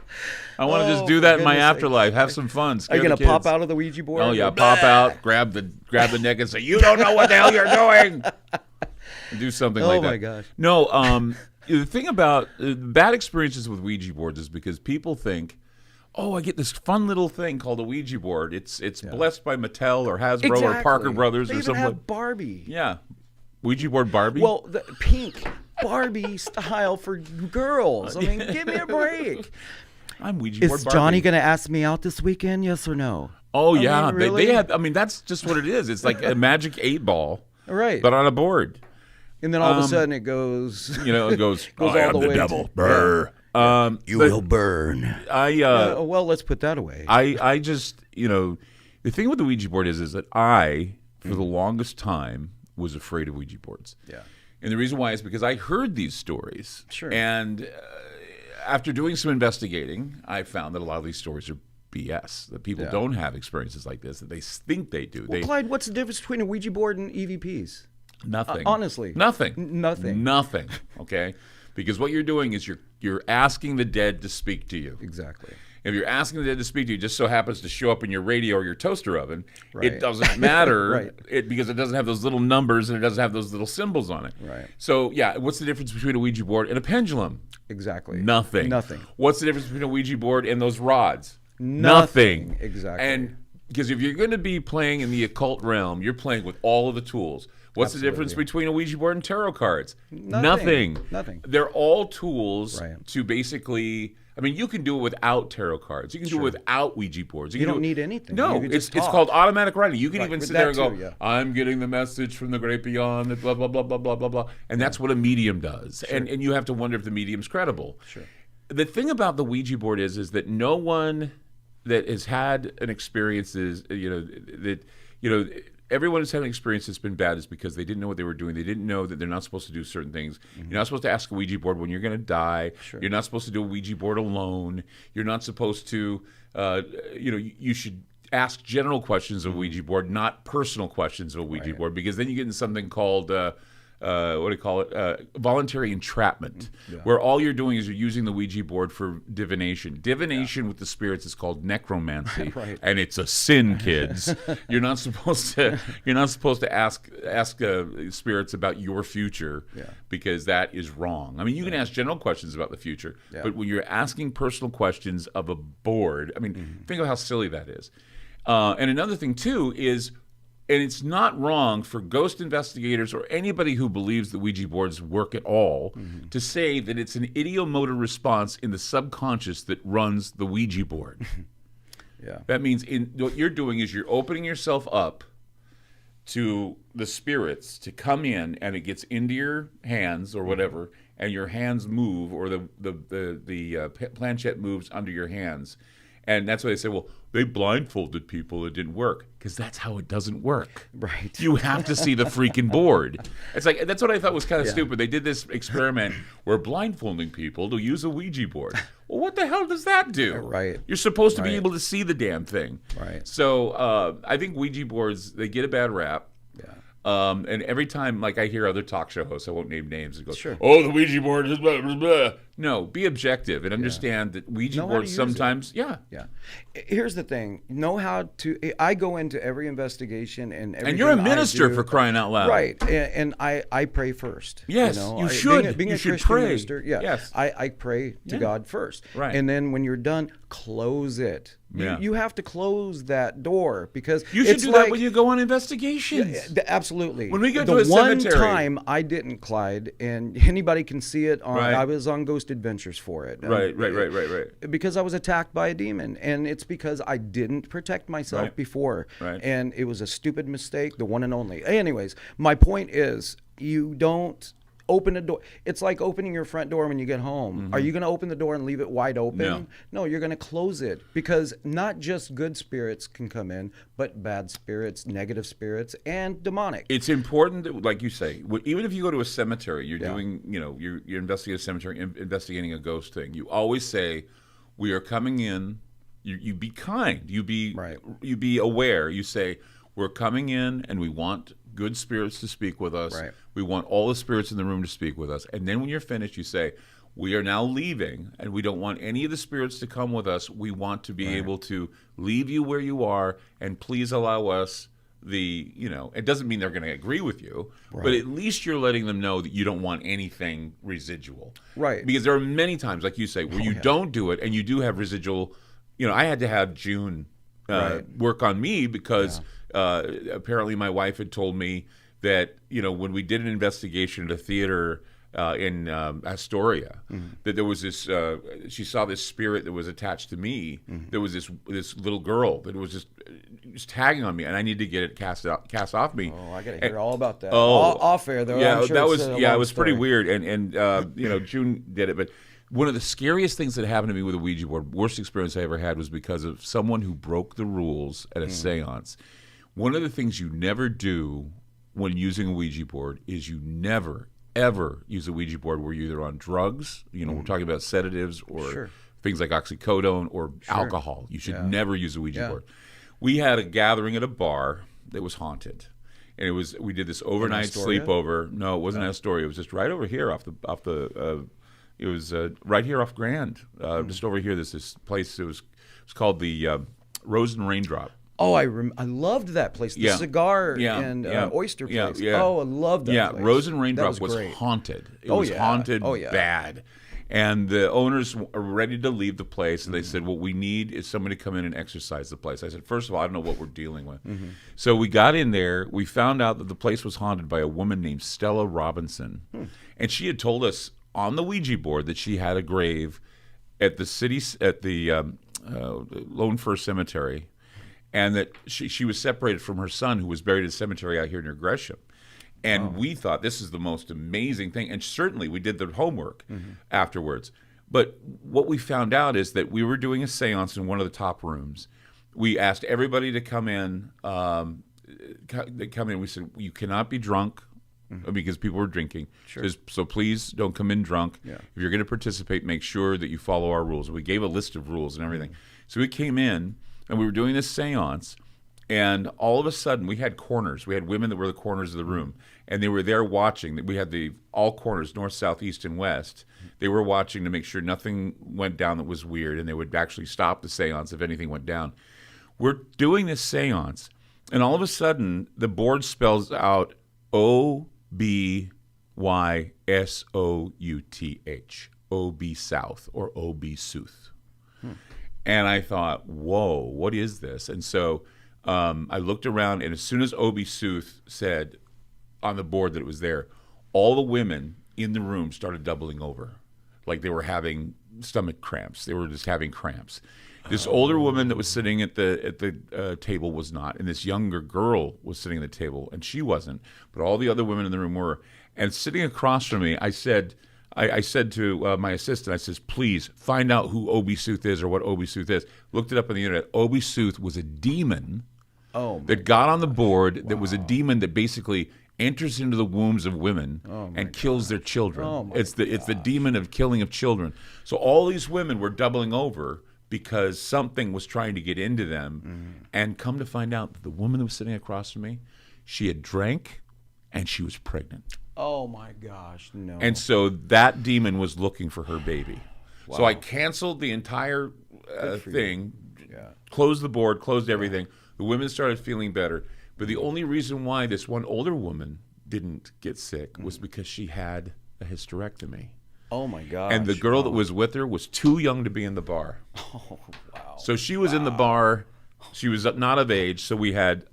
S1: I want to just do that in my
S2: goodness
S1: afterlife. Have some fun.
S2: Are
S1: Scare
S2: you going
S1: the
S2: to pop
S1: kids.
S2: out of the Ouija board?
S1: Oh yeah, pop out, grab the neck, and say, "You don't know what the hell you're doing." Do something like that.
S2: Oh my gosh.
S1: No, the thing about bad experiences with Ouija boards is because people think, "Oh, I get this fun little thing called a Ouija board. It's blessed by Mattel or Hasbro or Parker Brothers
S2: they
S1: or
S2: even
S1: something."
S2: have Barbie.
S1: Yeah, Ouija board Barbie.
S2: Well, the pink Barbie style for girls. I mean, give me a break.
S1: I'm Ouija board
S2: Is
S1: Barbie.
S2: Johnny going to ask me out this weekend? Yes or no?
S1: Oh
S2: I
S1: yeah,
S2: mean, really?
S1: they have. I mean, that's just what it is. It's like a magic 8-ball,
S2: Right.
S1: but on a board.
S2: And then all of a sudden it goes.
S1: You know, it goes.
S2: Goes
S1: I
S2: all
S1: am
S2: the
S1: the
S2: way
S1: devil.
S2: to-
S1: Brr.
S2: You
S1: but
S2: will burn. Well, let's put that away.
S1: I just, you know, the thing with the Ouija board is that I, for the longest time, was afraid of Ouija boards.
S2: Yeah.
S1: And the reason why is because I heard these stories.
S2: Sure.
S1: And after doing some investigating, I found that a lot of these stories are BS. That people don't have experiences like this. That they think they do.
S2: Well, Clyde, what's the difference between a Ouija board and EVPs?
S1: Nothing.
S2: Honestly.
S1: Nothing.
S2: Nothing.
S1: Nothing. Okay? Because what you're doing is you're asking the dead to speak to you.
S2: Exactly.
S1: If you're asking the dead to speak to you, it just so happens to show up in your radio or your toaster oven,
S2: Right.
S1: it doesn't matter
S2: Right.
S1: because it doesn't have those little numbers and it doesn't have those little symbols on it.
S2: Right.
S1: So, yeah, what's the difference between a Ouija board and a pendulum?
S2: Exactly.
S1: Nothing.
S2: Nothing.
S1: What's the difference between a Ouija board and those rods?
S2: Nothing. Exactly.
S1: And because if you're going to be playing in the occult realm, you're playing with all of the tools. What's the difference between a Ouija board and tarot cards?
S2: Nothing.
S1: They're all tools
S2: Right.
S1: to basically. I mean, you can do it without tarot cards. You can do it without Ouija boards.
S2: You don't need anything.
S1: No,
S2: You can
S1: it's
S2: just talk.
S1: called automatic writing. You can
S2: Right,
S1: even
S2: with
S1: sit there and
S2: that
S1: go,
S2: too, yeah.
S1: "I'm getting the message from the great beyond," blah blah blah blah blah blah blah, and that's what a medium does. And you have to wonder if the medium's credible. Sure. The thing about the Ouija board is that no one that has had an experience is everyone who's had an experience that's been bad is because they didn't know what they were doing. They didn't know that they're not supposed to do certain things. You're not supposed to ask a Ouija board when you're going to die. Sure. You're not supposed to do a Ouija board alone. You're not supposed to, you should ask general questions of a Ouija board, not personal questions of a Ouija board, because then you get into something called voluntary entrapment, where all you're doing is you're using the Ouija board for divination. Divination with the spirits is called necromancy, and it's a sin, kids. You're not supposed to. You're not supposed to ask spirits about your future, because that is wrong. I mean, you can ask general questions about the future, but when you're asking personal questions of a board, I mean, think of how silly that is. And another thing too is. And it's not wrong for ghost investigators or anybody who believes that Ouija boards work at all to say that it's an ideomotor response in the subconscious that runs the Ouija board. That means what you're doing is you're opening yourself up to the spirits to come in, and it gets into your hands or whatever, and your hands move, or the planchette moves under your hands. And that's why they say, well, they blindfolded people. It didn't work. Because that's how it doesn't work.
S2: Right.
S1: You have to see the freaking board. It's like, that's what I thought was kind of stupid. They did this experiment where blindfolding people to use a Ouija board. Well, what the hell does that do?
S2: Right.
S1: You're supposed to be able to see the damn thing.
S2: Right.
S1: So I think Ouija boards, they get a bad rap. And every time, like, I hear other talk show hosts, I won't name names, and go, "Oh, the Ouija board is blah, blah, blah." No, be objective and understand that Ouija boards sometimes,
S2: Here's the thing: know how to. I go into every investigation and everything.
S1: And you're a
S2: I
S1: minister
S2: do,
S1: for crying out loud,
S2: right? And I pray first.
S1: Yes, you should.
S2: Being
S1: You
S2: a
S1: should
S2: Christian
S1: pray.
S2: minister,
S1: Yes.
S2: I pray to God first,
S1: Right.
S2: And then when you're done, close it. You have to close that door, because
S1: You should
S2: it's
S1: do
S2: like,
S1: that when you go on investigations.
S2: Absolutely.
S1: When we go
S2: the
S1: to a
S2: one
S1: cemetery.
S2: time I didn't, Clyde, and anybody can see it on.
S1: Right.
S2: I was on Ghost Adventures for it.
S1: Right.
S2: Because I was attacked by a demon, and it's because I didn't protect myself before, and it was a stupid mistake, the one and only. Anyways, my point is, you don't open a door. It's like opening your front door when you get home. Are you going to open the door and leave it wide open? No, you're going to close it, because not just good spirits can come in, but bad spirits, negative spirits, and demonic.
S1: It's important that, like you say, even if you go to a cemetery, you're doing, you're investigating a cemetery, investigating a ghost thing. You always say, we are coming in. You be kind. You be aware. You say, we're coming in and we want good spirits to speak with us.
S2: Right.
S1: We want all the spirits in the room to speak with us. And then when you're finished, you say, we are now leaving, and we don't want any of the spirits to come with us. We want to be able to leave you where you are, and please allow us it doesn't mean they're going to agree with you, but at least you're letting them know that you don't want anything residual. Right. Because there are many times, like you say, where you don't do it, and you do have residual. I had to have June work on me because apparently my wife had told me that, when we did an investigation at a theater in Astoria, that there was this, she saw this spirit that was attached to me. There was this little girl that was just tagging on me, and I needed to get it cast off me.
S2: Oh, I got to hear all about that. Off air, though.
S1: Yeah,
S2: I'm sure
S1: that
S2: it's
S1: was it was pretty weird, and June did it, but one of the scariest things that happened to me with a Ouija board, worst experience I ever had, was because of someone who broke the rules at a seance. One of the things you never do when using a Ouija board is you never, ever use a Ouija board where you're either on drugs, we're talking about sedatives or things like oxycodone or alcohol. You should never use a Ouija board. We had a gathering at a bar that was haunted. And we did this overnight sleepover. No, it wasn't Astoria. It was just right over here it was right here off Grand, just over here. There's this place. It was called the Rose and Raindrop.
S2: Oh, I loved that place. The cigar and oyster place. Oh, I loved that place.
S1: Rose and Raindrop was haunted. It was haunted bad. And the owners are ready to leave the place, and they said, what we need is somebody to come in and exorcise the place. I said, first of all, I don't know what we're dealing with. So we got in there. We found out that the place was haunted by a woman named Stella Robinson. And she had told us on the Ouija board that she had a grave at the Lone Fir Cemetery, and that she was separated from her son, who was buried in a cemetery out here near Gresham. And we thought this is the most amazing thing. And certainly we did the homework afterwards. But what we found out is that we were doing a seance in one of the top rooms. We asked everybody to come in. We said, you cannot be drunk because people were drinking. So please don't come in drunk. If you're going to participate, make sure that you follow our rules. We gave a list of rules and everything. So we came in, and we were doing this seance. And all of a sudden, we had corners. We had women that were the corners of the room, and they were there watching. We had all corners, north, south, east, and west. They were watching to make sure nothing went down that was weird, and they would actually stop the seance if anything went down. We're doing this seance, and all of a sudden, the board spells out OBYSOUTH, OB South, or OB Sooth. And I thought, whoa, what is this? And so I looked around, and as soon as Obi Sooth said on the board that it was there, all the women in the room started doubling over, like they were having stomach cramps. They were just having cramps. This older woman that was sitting at the table was not, and this younger girl was sitting at the table, and she wasn't, but all the other women in the room were. And sitting across from me, I said to my assistant, I says, please find out who Obi Sooth is or what Obi Sooth is. Looked it up on the internet. Obi Sooth was a demon that got on the board that was a demon that basically enters into the wombs of women and kills their children. It's the demon of killing of children. So all these women were doubling over because something was trying to get into them. And come to find out that the woman that was sitting across from me, she had drank and she was pregnant.
S2: Oh my gosh, no.
S1: And so that demon was looking for her baby. Wow. So I canceled the entire thing, closed the board, closed everything. The women started feeling better. But the only reason why this one older woman didn't get sick was because she had a hysterectomy.
S2: Oh my gosh.
S1: And the girl that was with her was too young to be in the bar.
S2: Oh, wow.
S1: So she was in the bar. She was not of age. So we had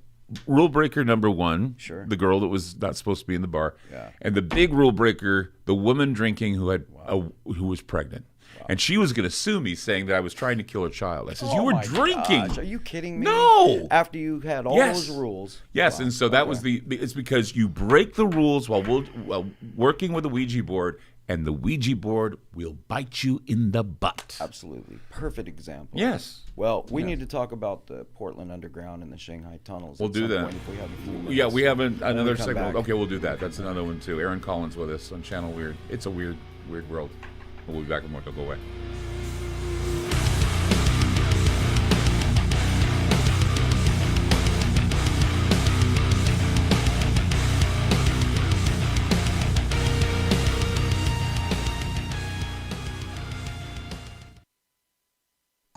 S1: rule breaker number one, the girl that was not supposed to be in the bar, and the big rule breaker, the woman drinking who was pregnant. And she was going to sue me saying that I was trying to kill a child. I said, you were
S2: my
S1: drinking.
S2: Gosh, are you kidding me?
S1: No.
S2: After you had all those rules.
S1: Yes, and so that was it's because you break the rules while working with the Ouija board, and the Ouija board will bite you in the butt.
S2: Absolutely. Perfect example.
S1: Yes.
S2: Well, we need to talk about the Portland Underground and the Shanghai tunnels.
S1: We'll
S2: at
S1: do
S2: some
S1: that.
S2: point if we have a few minutes.
S1: Yeah, we have another
S2: come
S1: segment.
S2: back.
S1: Okay, we'll do that. That's another one too. Aaron Collins with us on Channel Weird. It's a weird world. We'll be back with more. Don't go away.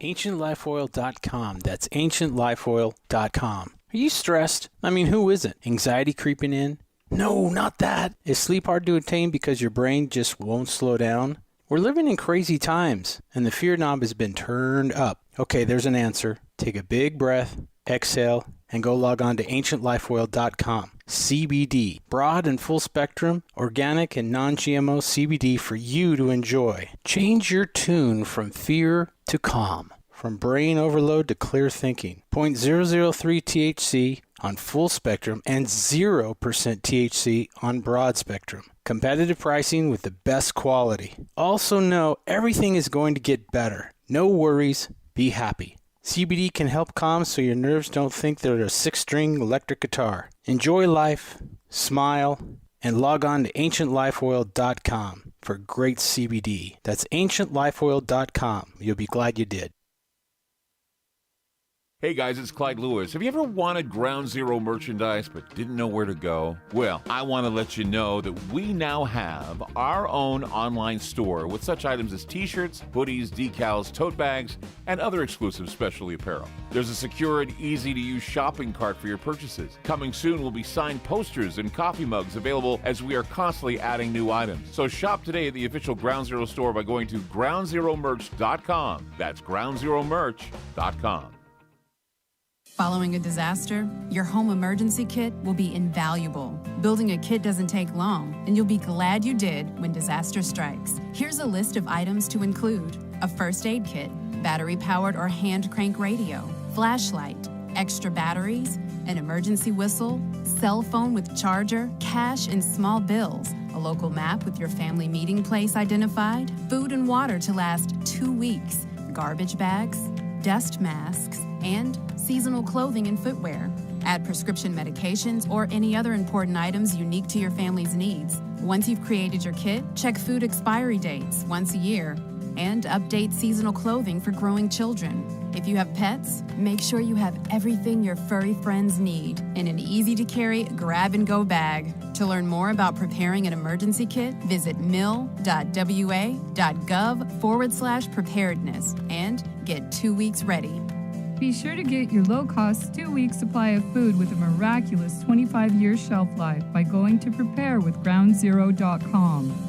S3: AncientLifeOil.com. That's AncientLifeOil.com. Are you stressed? I mean, who isn't? Anxiety creeping in? No, not that. Is sleep hard to attain because your brain just won't slow down? We're living in crazy times, and the fear knob has been turned up. Okay, there's an answer. Take a big breath, exhale, and go log on to AncientLifeOil.com. CBD, broad and full spectrum, organic and non-GMO CBD for you to enjoy. Change your tune from fear to calm, from brain overload to clear thinking. 0.003 THC on full spectrum and 0% THC on broad spectrum. Competitive pricing with the best quality. Also know everything is going to get better. No worries, be happy. CBD can help calm so your nerves don't think they're a 6-string electric guitar. Enjoy life, smile, and log on to AncientLifeOil.com for great CBD. That's AncientLifeOil.com. You'll be glad you did.
S1: Hey guys, it's Clyde Lewis. Have you ever wanted Ground Zero merchandise but didn't know where to go? Well, I want to let you know that we now have our own online store with such items as t-shirts, hoodies, decals, tote bags, and other exclusive specialty apparel. There's a secure and easy-to-use shopping cart for your purchases. Coming soon will be signed posters and coffee mugs available as we are constantly adding new items. So shop today at the official Ground Zero store by going to groundzeromerch.com. That's groundzeromerch.com.
S4: Following a disaster, your home emergency kit will be invaluable. Building a kit doesn't take long, and you'll be glad you did when disaster strikes. Here's a list of items to include: a first aid kit, battery-powered or hand crank radio, flashlight, extra batteries, an emergency whistle, cell phone with charger, cash and small bills, a local map with your family meeting place identified, food and water to last 2 weeks, garbage bags, dust masks, and seasonal clothing and footwear. Add prescription medications or any other important items unique to your family's needs. Once you've created your kit, check food expiry dates once a year and update seasonal clothing for growing children. If you have pets, make sure you have everything your furry friends need in an easy-to-carry grab-and-go bag. To learn more about preparing an emergency kit, visit mil.wa.gov/preparedness and get 2 weeks ready.
S5: Be sure to get your low-cost 2-week supply of food with a miraculous 25-year shelf life by going to preparewithgroundzero.com.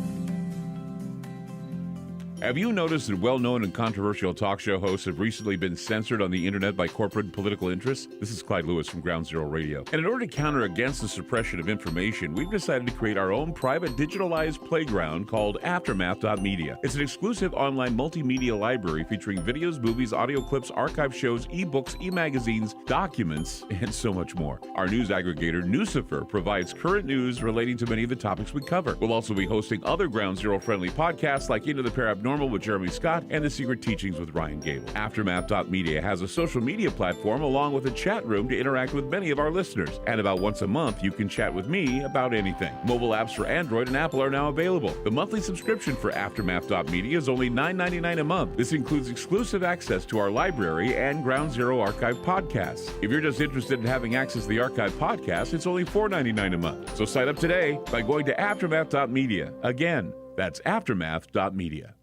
S1: Have you noticed that well-known and controversial talk show hosts have recently been censored on the internet by corporate and political interests? This is Clyde Lewis from Ground Zero Radio. And in order to counter against the suppression of information, we've decided to create our own private digitalized playground called Aftermath.media. It's an exclusive online multimedia library featuring videos, movies, audio clips, archive shows, ebooks, e-magazines, documents, and so much more. Our news aggregator, Nucifer, provides current news relating to many of the topics we cover. We'll also be hosting other Ground Zero-friendly podcasts like Into the Paranormal with Jeremy Scott and The Secret Teachings with Ryan Gable. Aftermath.media has a social media platform along with a chat room to interact with many of our listeners. And about once a month, you can chat with me about anything. Mobile apps for Android and Apple are now available. The monthly subscription for Aftermath.media is only $9.99 a month. This includes exclusive access to our library and Ground Zero archive podcasts. If you're just interested in having access to the archive podcast, it's only $4.99 a month. So sign up today by going to Aftermath.media. Again, that's Aftermath.media.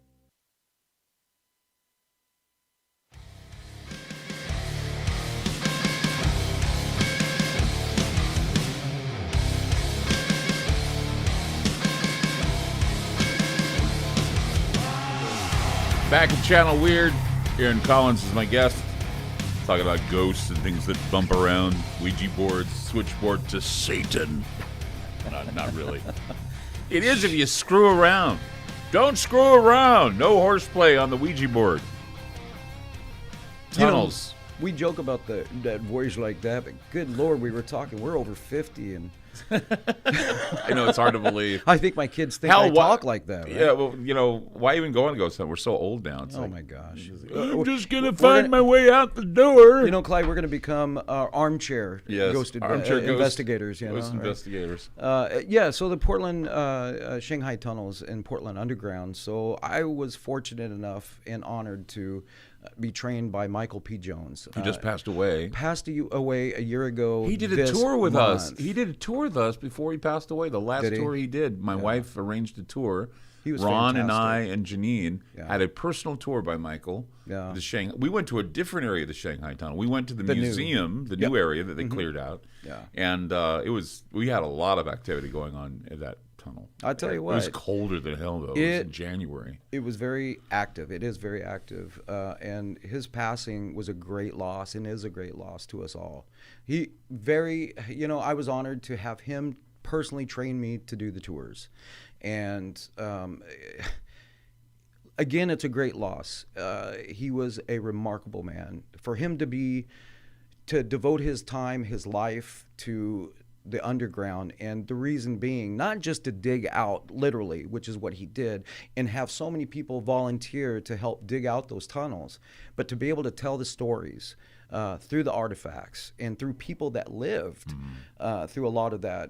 S1: Back at Channel Weird, Aaron Collins is my guest. Talking about ghosts and things that bump around, Ouija boards, switchboard to Satan. Not really. It is if you screw around. Don't screw around. No horseplay on the Ouija board.
S2: You know,
S1: Tunnels.
S2: we joke about that voice like that, but good Lord, we're over 50, and
S1: I know it's hard to believe.
S2: I think my kids think I talk like that. Right?
S1: Yeah, well, why even go on to ghost hunt? We're so old now. It's
S2: Oh my gosh!
S1: I'm just gonna find my way out the door.
S2: You know, Clyde, we're going to become armchair ghost investigators.
S1: Ghost investigators.
S2: Yeah. So the Portland, Shanghai tunnels in Portland Underground. So I was fortunate enough and honored to be trained by Michael P. Jones.
S1: Who just passed away.
S2: Passed away a year ago.
S1: He did a tour with us. He did a tour with us before he passed away. The last tour he did. My wife arranged a tour.
S2: He was
S1: Ron
S2: fantastic.
S1: and I and Janine had a personal tour by Michael.
S2: Yeah.
S1: We went to a different area of the Shanghai Tunnel. We went to the museum, the new area that they cleared out.
S2: Yeah.
S1: And we had a lot of activity going on in that tunnel.
S2: I'll tell you what.
S1: It was colder than hell, though. It was in January.
S2: It was very active. It is very active. And his passing was a great loss and is a great loss to us all. I was honored to have him personally train me to do the tours. And again, it's a great loss. He was a remarkable man. For him to devote his time, his life to the underground, and the reason being not just to dig out literally, which is what he did, and have so many people volunteer to help dig out those tunnels, but to be able to tell the stories through the artifacts and through people that lived through a lot of that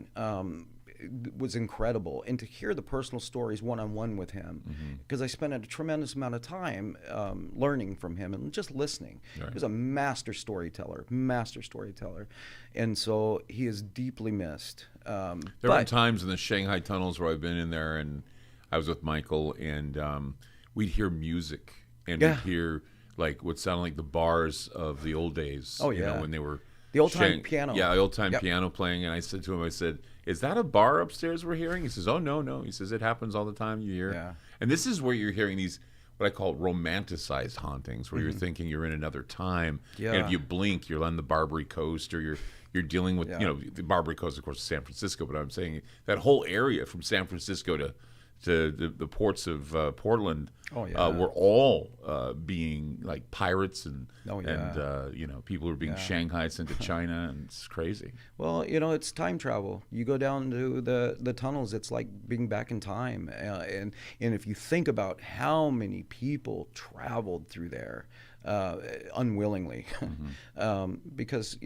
S2: was incredible. And to hear the personal stories one-on-one with him, because I spent a tremendous amount of time learning from him and just listening.
S1: Right.
S2: He was a master storyteller. And so he is deeply missed.
S1: There have been times in the Shanghai tunnels where I've been in there, and I was with Michael, and we'd hear music, and we'd hear like what sounded like the bars of the old days.
S2: Oh,
S1: you know,
S2: yeah.
S1: when they were
S2: The old-time piano.
S1: Yeah, the old-time piano playing. And I said to him, is that a bar upstairs we're hearing? He says, oh, no. He says, it happens all the time. You hear.
S2: Yeah.
S1: And this is where you're hearing these, what I call romanticized hauntings, where you're thinking you're in another time.
S2: Yeah.
S1: And if you blink, you're on the Barbary Coast, or you're dealing with, the Barbary Coast, of course, is San Francisco. But I'm saying that whole area from San Francisco to the ports of Portland were all being like pirates and people were being Shanghai sent to China, and it's crazy.
S2: Well, it's time travel. You go down to the tunnels, it's like being back in time. And if you think about how many people traveled through there unwillingly, because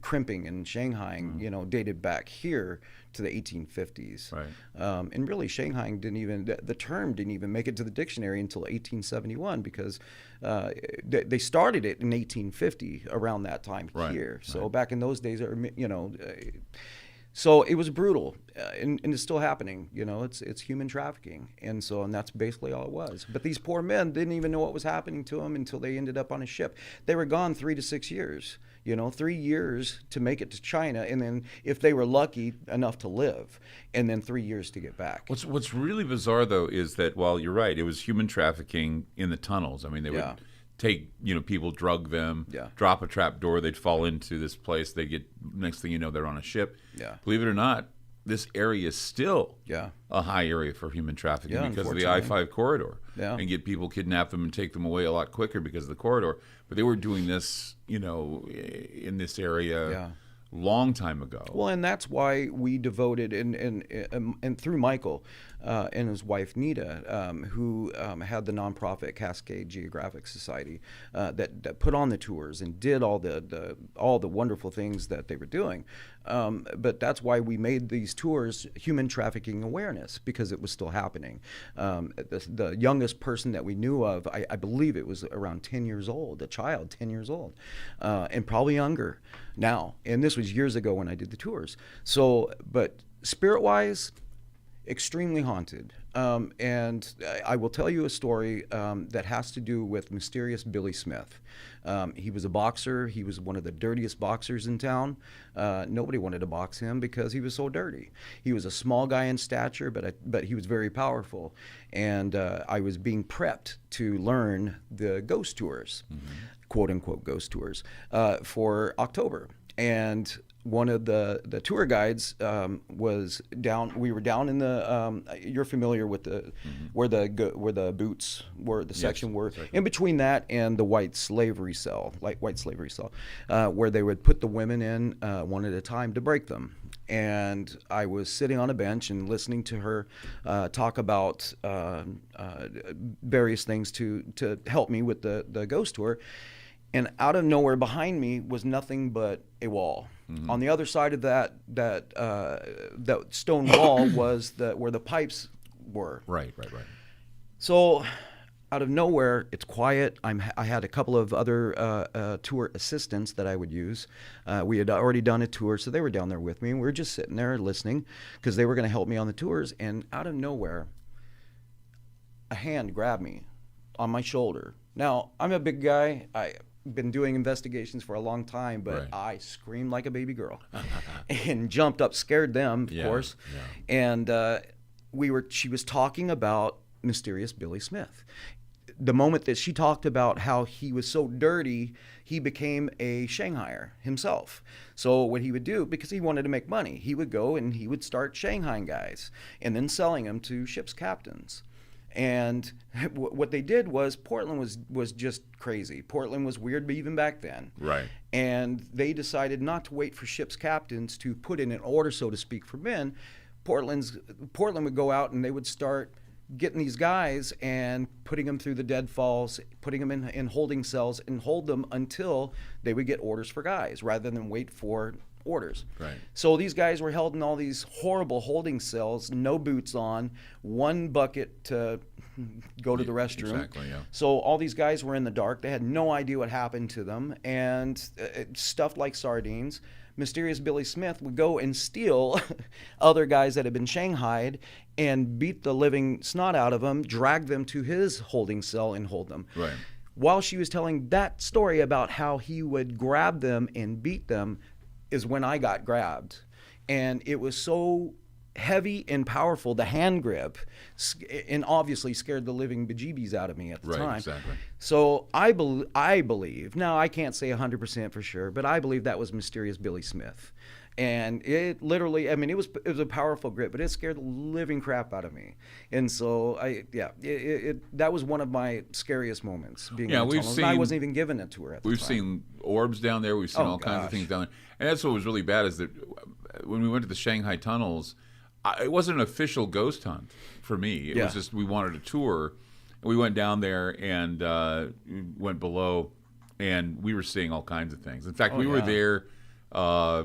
S2: crimping and Shanghaiing dated back here to the 1850s,
S1: right?
S2: And really Shanghaiing the term didn't even make it to the dictionary until 1871, because they started it in 1850 around that time here. So back in those days, so it was brutal, and it's still happening. It's human trafficking, and that's basically all it was. But these poor men didn't even know what was happening to them until they ended up on a ship. They were gone 3 to 6 years. 3 years to make it to China, and then if they were lucky enough to live, and then 3 years to get back.
S1: What's really bizarre, though, is that while you're right, it was human trafficking in the tunnels. I mean, they would take, people, drug them, drop a trap door, they'd fall into this place, they get, next thing you know, they're on a ship. Yeah. Believe it or not, this area is still a high area for human trafficking because of the I-5 corridor. Yeah. And get people, kidnap them, and take them away a lot quicker because of the corridor. But they were doing this, in this area long time ago.
S2: Well, and that's why we devoted, and through Michael and his wife Nita, who had the nonprofit Cascade Geographic Society that put on the tours and did all the wonderful things that they were doing. But that's why we made these tours human trafficking awareness, because it was still happening. The youngest person that we knew of, I believe it was around 10 years old, a child 10 years old, and probably younger now. And this was years ago when I did the tours. So, but spirit-wise, extremely haunted. And I will tell you a story that has to do with mysterious Billy Smith. He was a boxer. He was one of the dirtiest boxers in town. Nobody wanted to box him because he was so dirty. He was a small guy in stature, but he was very powerful. And I was being prepped to learn the ghost tours, quote unquote ghost tours, for October. And one of the tour guides was down. We were down in the. You're familiar with the where the boots were, the section were in between that and the white slavery cell, where they would put the women in one at a time to break them. And I was sitting on a bench and listening to her talk about various things to help me with the ghost tour. And out of nowhere behind me was nothing but a wall. On the other side of that stone wall was where the pipes were.
S1: Right.
S2: So out of nowhere, it's quiet. I had a couple of other tour assistants that I would use. We had already done a tour, so they were down there with me. And we were just sitting there listening because they were going to help me on the tours. And out of nowhere, a hand grabbed me on my shoulder. Now, I'm a big guy. I've been doing investigations for a long time, but I screamed like a baby girl and jumped up, scared them, of course. Yeah. And she was talking about Mysterious Billy Smith. The moment that she talked about how he was so dirty, he became a Shanghaier himself. So what he would do, because he wanted to make money, he would go and he would start Shanghaiing guys and then selling them to ship's captains. And what they did was Portland was just crazy. Portland was weird, but even back then.
S1: Right.
S2: And they decided not to wait for ship's captains to put in an order, so to speak, for men. Portland would go out and they would start getting these guys and putting them through the deadfalls, putting them in holding cells and hold them until they would get orders for guys rather than wait for orders.
S1: Right.
S2: So these guys were held in all these horrible holding cells, no boots on, one bucket to go to the restroom.
S1: Exactly, yeah.
S2: So all these guys were in the dark. They had no idea what happened to them, and stuffed like sardines. Mysterious Billy Smith would go and steal other guys that had been shanghaied and beat the living snot out of them, drag them to his holding cell and hold them.
S1: Right.
S2: While she was telling that story about how he would grab them and beat them is when I got grabbed. And it was so heavy and powerful, the hand grip, and obviously scared the living bejeebies out of me at the time.
S1: Right, exactly.
S2: So I believe, now I can't say 100% for sure, but I believe that was Mysterious Billy Smith. And it literally, I mean, it was a powerful grip, but it scared the living crap out of me. And so that was one of my scariest moments, being in the tunnels. And I wasn't even given a tour at the time.
S1: We've seen orbs down there. We've seen all kinds of things down there. And that's what was really bad is that when we went to the Shanghai tunnels, it wasn't an official ghost hunt for me. It was just we wanted a tour. We went down there and went below, and we were seeing all kinds of things. In fact, we were there. I'd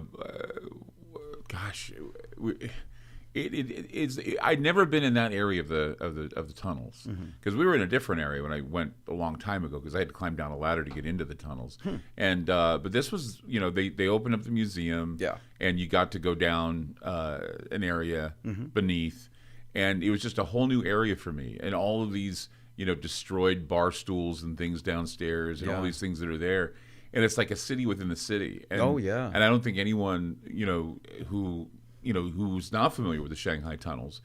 S1: never been in that area of the tunnels because we were in a different area when I went a long time ago because I had to climb down a ladder to get into the tunnels. And but this was, they opened up the museum, and you got to go down an area beneath, and it was just a whole new area for me, and all of these destroyed bar stools and things downstairs and all these things that are there. And it's like a city within the city. And, and I don't think anyone, who's not familiar with the Shanghai tunnels,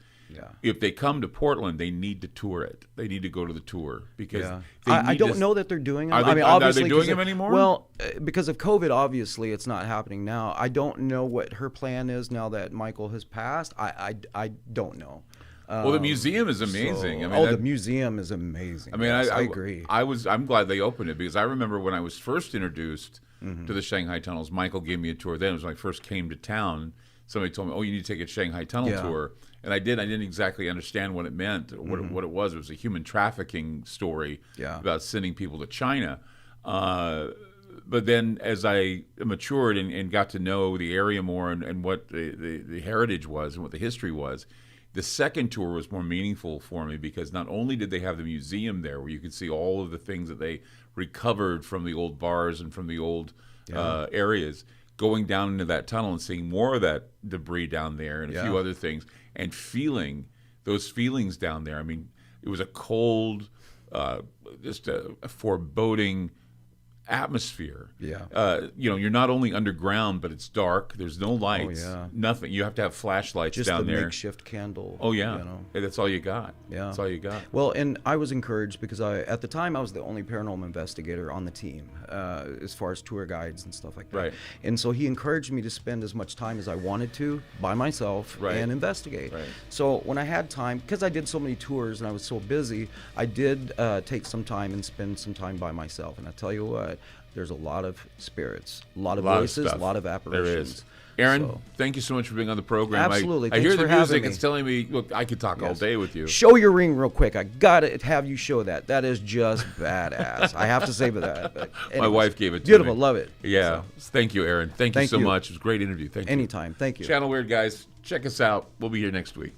S1: if they come to Portland, they need to tour it. They need to go to the tour because
S2: I don't know that they're doing them.
S1: Are they doing them anymore?
S2: Well, because of COVID, obviously, it's not happening now. I don't know what her plan is now that Michael has passed. I don't know.
S1: Well, the museum is amazing.
S2: The museum is amazing.
S1: I mean,
S2: yes, I agree.
S1: I'm glad they opened it because I remember when I was first introduced to the Shanghai tunnels, Michael gave me a tour then. It was when I first came to town. Somebody told me, "Oh, you need to take a Shanghai tunnel tour," and I did. I didn't exactly understand what it meant or what it was. It was a human trafficking story about sending people to China. But then, as I matured and got to know the area more and what the heritage was and what the history was. The second tour was more meaningful for me because not only did they have the museum there where you could see all of the things that they recovered from the old bars and from the old areas, going down into that tunnel and seeing more of that debris down there and a few other things and feeling those feelings down there. I mean, it was a cold, just a foreboding atmosphere.
S2: Yeah.
S1: You're not only underground, but it's dark. There's no lights.
S2: yeah.
S1: Nothing. You have to have flashlights
S2: Just
S1: down
S2: the
S1: there.
S2: makeshift candle.
S1: Oh yeah.
S2: You know?
S1: Hey, that's all you got.
S2: Yeah.
S1: That's all you got.
S2: Well, and I was encouraged because at the time I was the only paranormal investigator on the team, as far as tour guides and stuff like that.
S1: Right.
S2: And so he encouraged me to spend as much time as I wanted to by myself
S1: Right.
S2: and investigate.
S1: Right.
S2: So when I had time, because I did so many tours and I was so busy, I did take some time and spend some time by myself. And I tell you what, there's a lot of spirits, a lot of voices,
S1: stuff.
S2: a lot of apparitions.
S1: There is. Aaron,
S2: So-
S1: thank you so much for being on the program.
S2: Absolutely.
S1: I hear
S2: Thanks
S1: the
S2: for having
S1: music.
S2: me.
S1: It's telling me, look, I could talk all
S2: Yes.
S1: day with you.
S2: Show your ring real quick. I gotta have you show that. That is just badass. I have to say that. But
S1: My
S2: anyways,
S1: wife gave it to
S2: beautiful.
S1: me.
S2: Love it.
S1: Yeah.
S2: So,
S1: Thank you, Aaron. Thank you
S2: Thank
S1: so
S2: you.
S1: much. It was a great interview. Thank you.
S2: anytime. Thank you.
S1: Channel Weird, guys. Check us out. We'll be here next week.